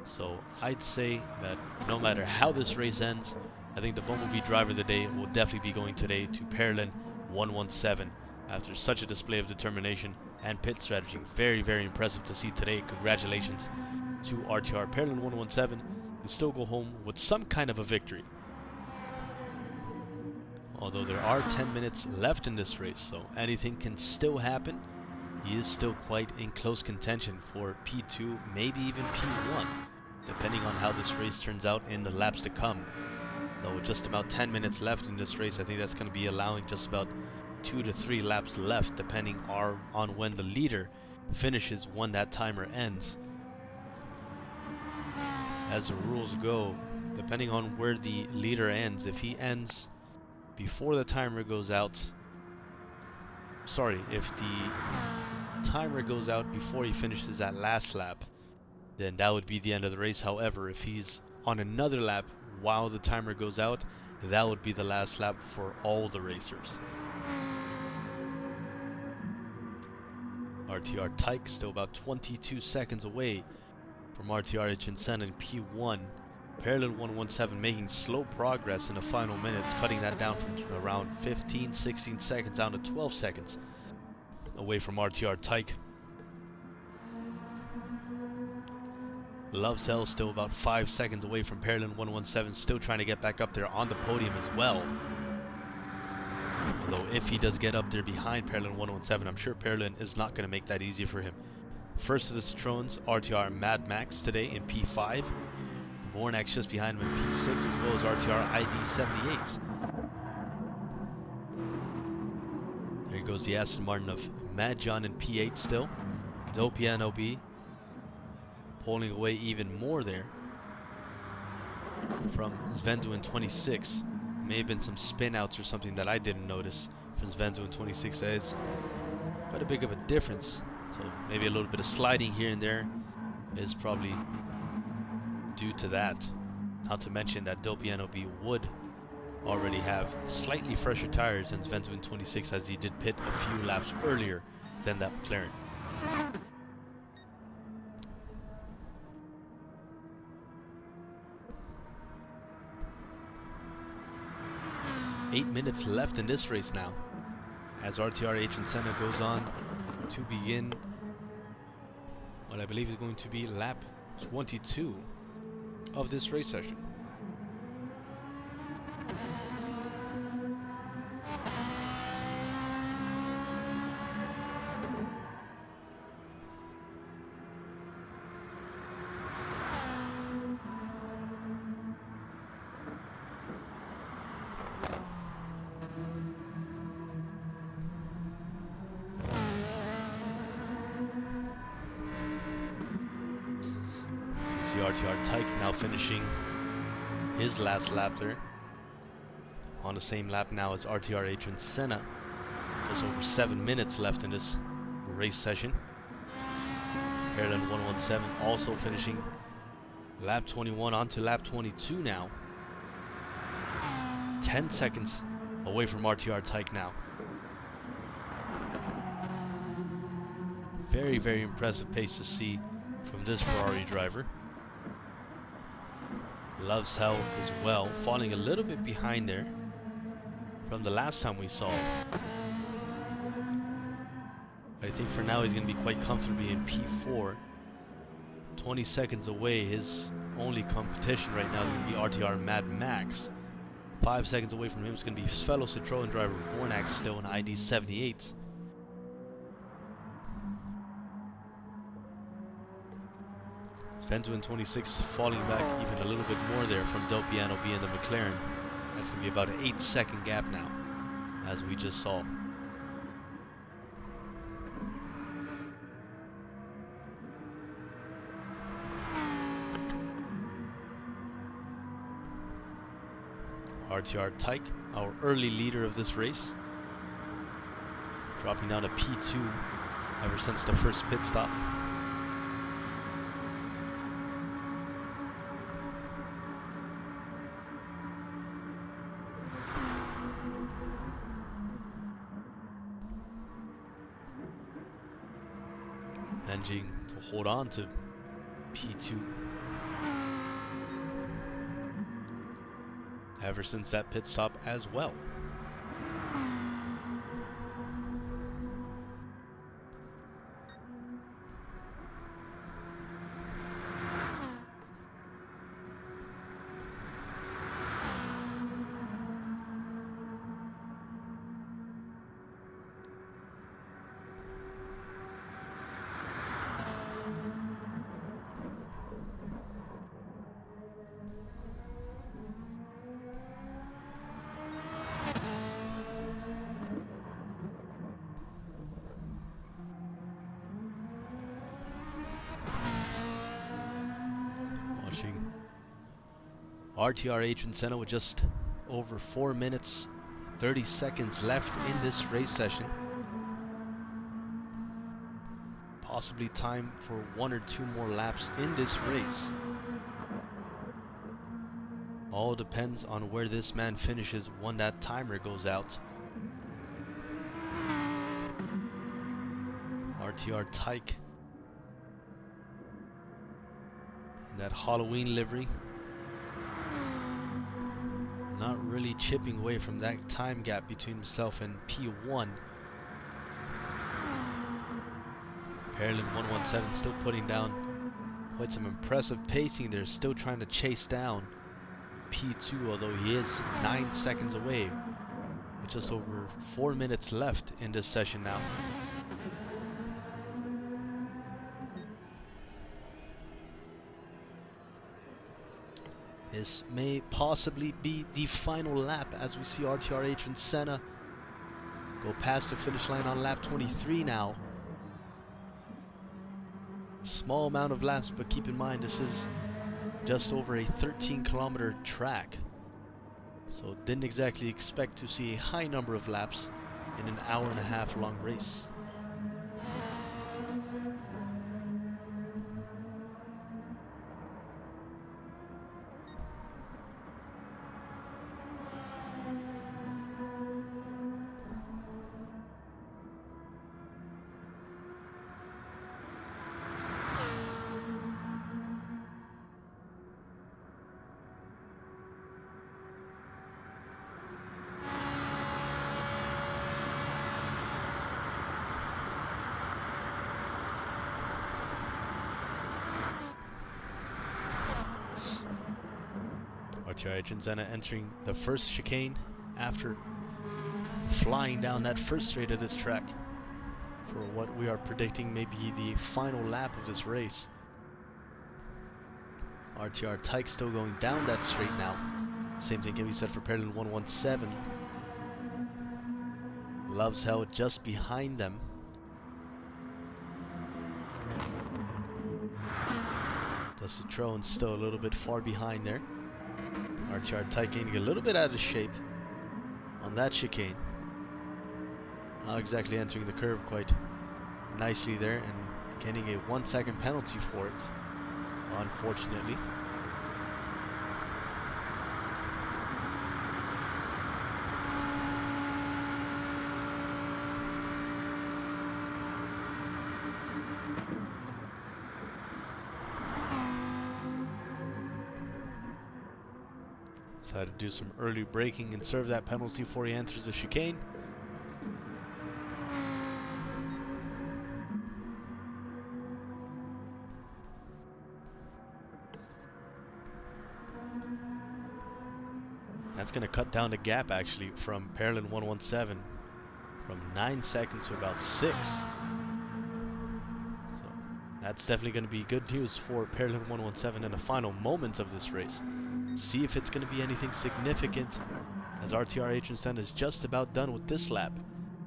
So I'd say that no matter how this race ends, I think the Bumblebee driver of the day will definitely be going today to Perlin 117 after such a display of determination and pit strategy. Very, very impressive to see today. Congratulations to RTR Perlin 117, who still go home with some kind of a victory. Although there are 10 minutes left in this race, so anything can still happen. He is still quite in close contention for P2, maybe even P1. depending on how this race turns out in the laps to come. Though with just about 10 minutes left in this race, I think that's going to be allowing just about 2 to 3 laps left, depending on when the leader finishes, when that timer ends. As the rules go, depending on where the leader ends, if he ends before the timer goes out, if the timer goes out before he finishes that last lap, then that would be the end of the race. However, if he's on another lap while the timer goes out, that would be the last lap for all the racers. RTR Tyke still about 22 seconds away from RTR Senna in P1. Parallel 117 making slow progress in the final minutes, cutting that down from around 15-16 seconds down to 12 seconds away from RTR Tyke. Love's Hell still about 5 seconds away from Parallel 117, still trying to get back up there on the podium as well. Although if he does get up there behind Parallel 117, I'm sure Parallel is not going to make that easy for him. First of the Citroens, RTR Mad Max today in P5. Vornax just behind him in P6, as well as RTR ID 78. There goes the Aston Martin of Mad John in P8 still. Dopey NOB pulling away even more there from Svendu in 26. May have been some spin outs or something that I didn't notice from Svendu in 26. That is quite a big of a difference. So maybe a little bit of sliding here and there is probably due to that. Not to mention that Dopey NOB would already have slightly fresher tires than Svendu in 26, as he did pit a few laps earlier than that McLaren. Eight minutes left in this race now, as RTR Senna goes on to begin what I believe is going to be lap 22 of this race session. See RTR Tyke now finishing his last lap there. On the same lap now as RTR Senna. Just over 7 minutes left in this race session. Parallel 117 also finishing lap 21 onto lap 22 now. 10 seconds away from RTR Tyke now. Very, very impressive pace to see from this Ferrari driver. Loves Hell as well, falling a little bit behind there from the last time we saw. I think for now he's going to be quite comfortably in P4. 20 seconds away, his only competition right now is going to be RTR Mad Max. 5 seconds away from him is going to be his fellow Citroen driver Vornax, still in ID 78. Svendu in 26 falling back even a little bit more there from Dopey NOB and the McLaren. That's going to be about an 8-second gap now, as we just saw. RTR Tyke, our early leader of this race, dropping down to P2 ever since the first pit stop. Managing to hold on to P2 ever since that pit stop as well. RTR Adrian Senna with just over 4 minutes 30 seconds left in this race session. Possibly time for 1 or 2 more laps in this race. All depends on where this man finishes when that timer goes out. RTR Tyke in that Halloween livery, not really chipping away from that time gap between himself and P1. Parallel 117 still putting down quite some impressive pacing there, still trying to chase down P2, although he is 9 seconds away with just over 4 minutes left in this session now. This may possibly be the final lap as we see RTR Adrian Senna go past the finish line on lap 23 now. Small amount of laps, but keep in mind this is just over a 13-kilometer track, so didn't exactly expect to see a high number of laps in an hour-and-a-half long race. RTR Adrian Senna entering the first chicane after flying down that first straight of this track for what we are predicting may be the final lap of this race. RTR Tyke still going down that straight now. Same thing can be said for Parallel 117. Loves Hell just behind them. Dusty Trone still a little bit far behind there. RTR Tyke getting a little bit out of shape on that chicane. Not exactly entering the curve quite nicely there and getting a 1-second penalty for it, unfortunately. Decided to do some early braking and serve that penalty before he enters the chicane. That's going to cut down the gap actually from Parallel 117 from 9 seconds to about 6. So that's definitely going to be good news for Parallel 117 in the final moments of this race. See if it's going to be anything significant, as RTR Adrian Senna is just about done with this lap.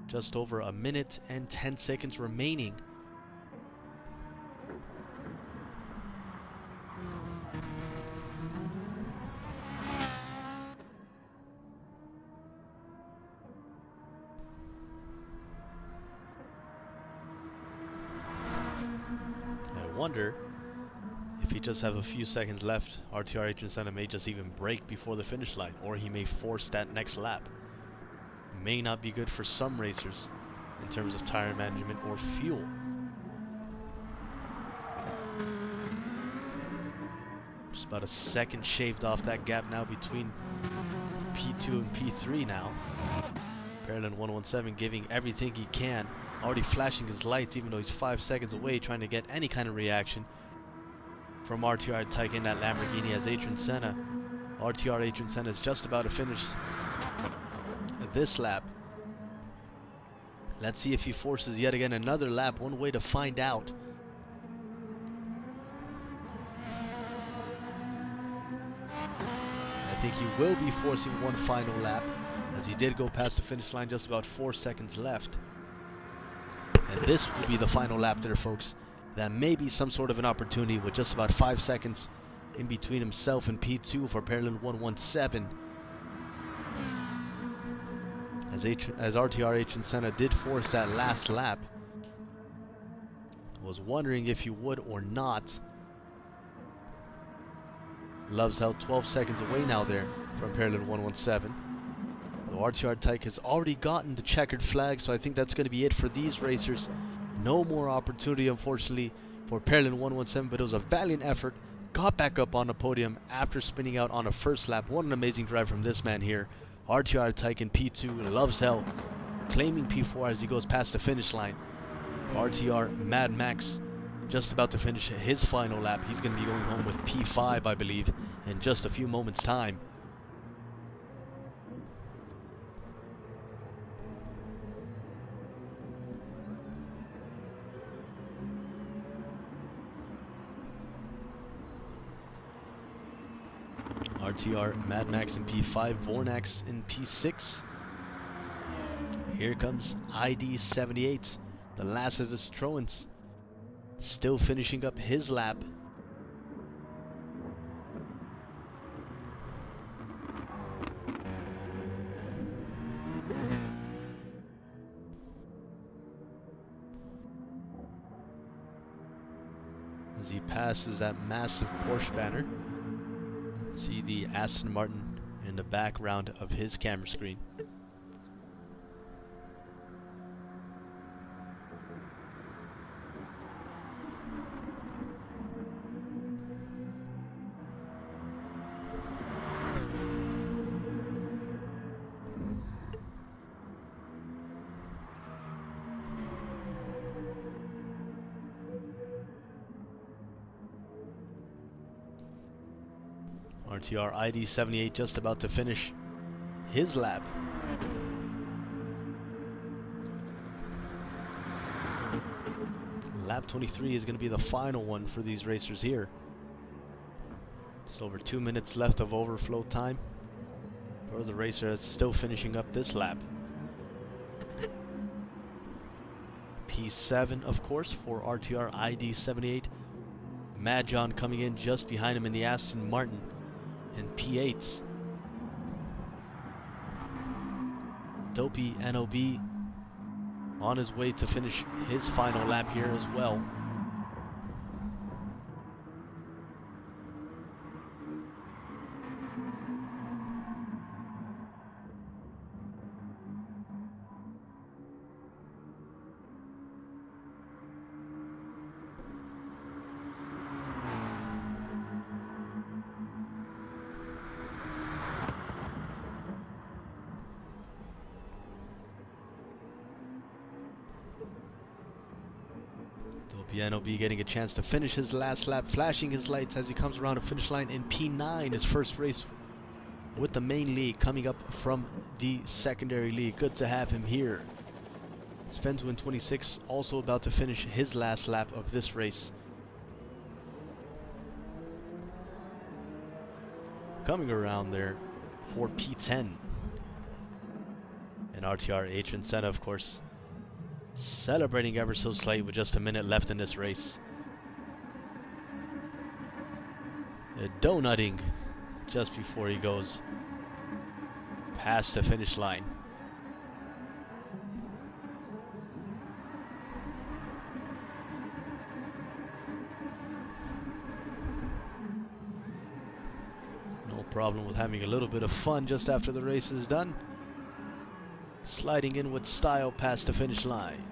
Just over 1 minute and 10 seconds remaining. I wonder if he just have a few seconds left, RTR Adrian Senna may just even brake before the finish line, or he may force that next lap. May not be good for some racers in terms of tire management or fuel. Just about a second shaved off that gap now between P2 and P3 now. Parallel 117 giving everything he can, already flashing his lights even though he's 5 seconds away, trying to get any kind of reaction from RTR Tyke in that Lamborghini as Adrian Senna. RTR Adrian Senna is just about to finish this lap. Let's see if he forces yet again another lap. One way to find out. I think he will be forcing one final lap, as he did go past the finish line, just about 4 seconds left. And this will be the final lap there, folks. That may be some sort of an opportunity with just about 5 seconds in between himself and P2 for Pearland 117. As RTR H and Senna did force that last lap. I was wondering if he would or not. Loves held 12 seconds away now there from Pearland 117. The RTR Tyke has already gotten the checkered flag, so I think that's going to be it for these racers. No more opportunity, unfortunately, for Pearland 117, but it was a valiant effort. Got back up on the podium after spinning out on the first lap. What an amazing drive from this man here. RTR Tyke in P2, loves hell, claiming P4 as he goes past the finish line. RTR Mad Max just about to finish his final lap. He's going to be going home with P5, I believe, in just a few moments' time. RTR Mad Max in P5, Vornax in P6. Here comes ID78, the last of the Citroens, still finishing up his lap. As he passes that massive Porsche banner. See the Aston Martin in the background of his camera screen. RTR ID78 just about to finish his lap. Lap 23 is going to be the final one for these racers here. Just over 2 minutes left of overflow time for the racer that's still finishing up this lap. P7, of course, for RTR ID78. Mad John coming in just behind him in the Aston Martin. And P8. Dopey NOB on his way to finish his final lap here as well. NOB getting a chance to finish his last lap, flashing his lights as he comes around the finish line in P9, his first race with the main lead, coming up from the secondary lead. Good to have him here. Svenzu in 26 also about to finish his last lap of this race. Coming around there for P10. And RTR H and Senna, of course, celebrating ever so slightly with just a minute left in this race. Donutting just before he goes past the finish line. No problem with having a little bit of fun just after the race is done. Sliding in with style past the finish line.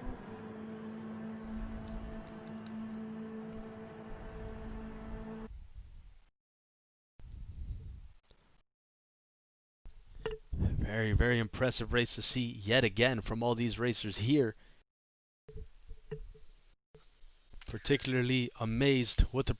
Very, very impressive race to see yet again from all these racers here. Particularly amazed with the performance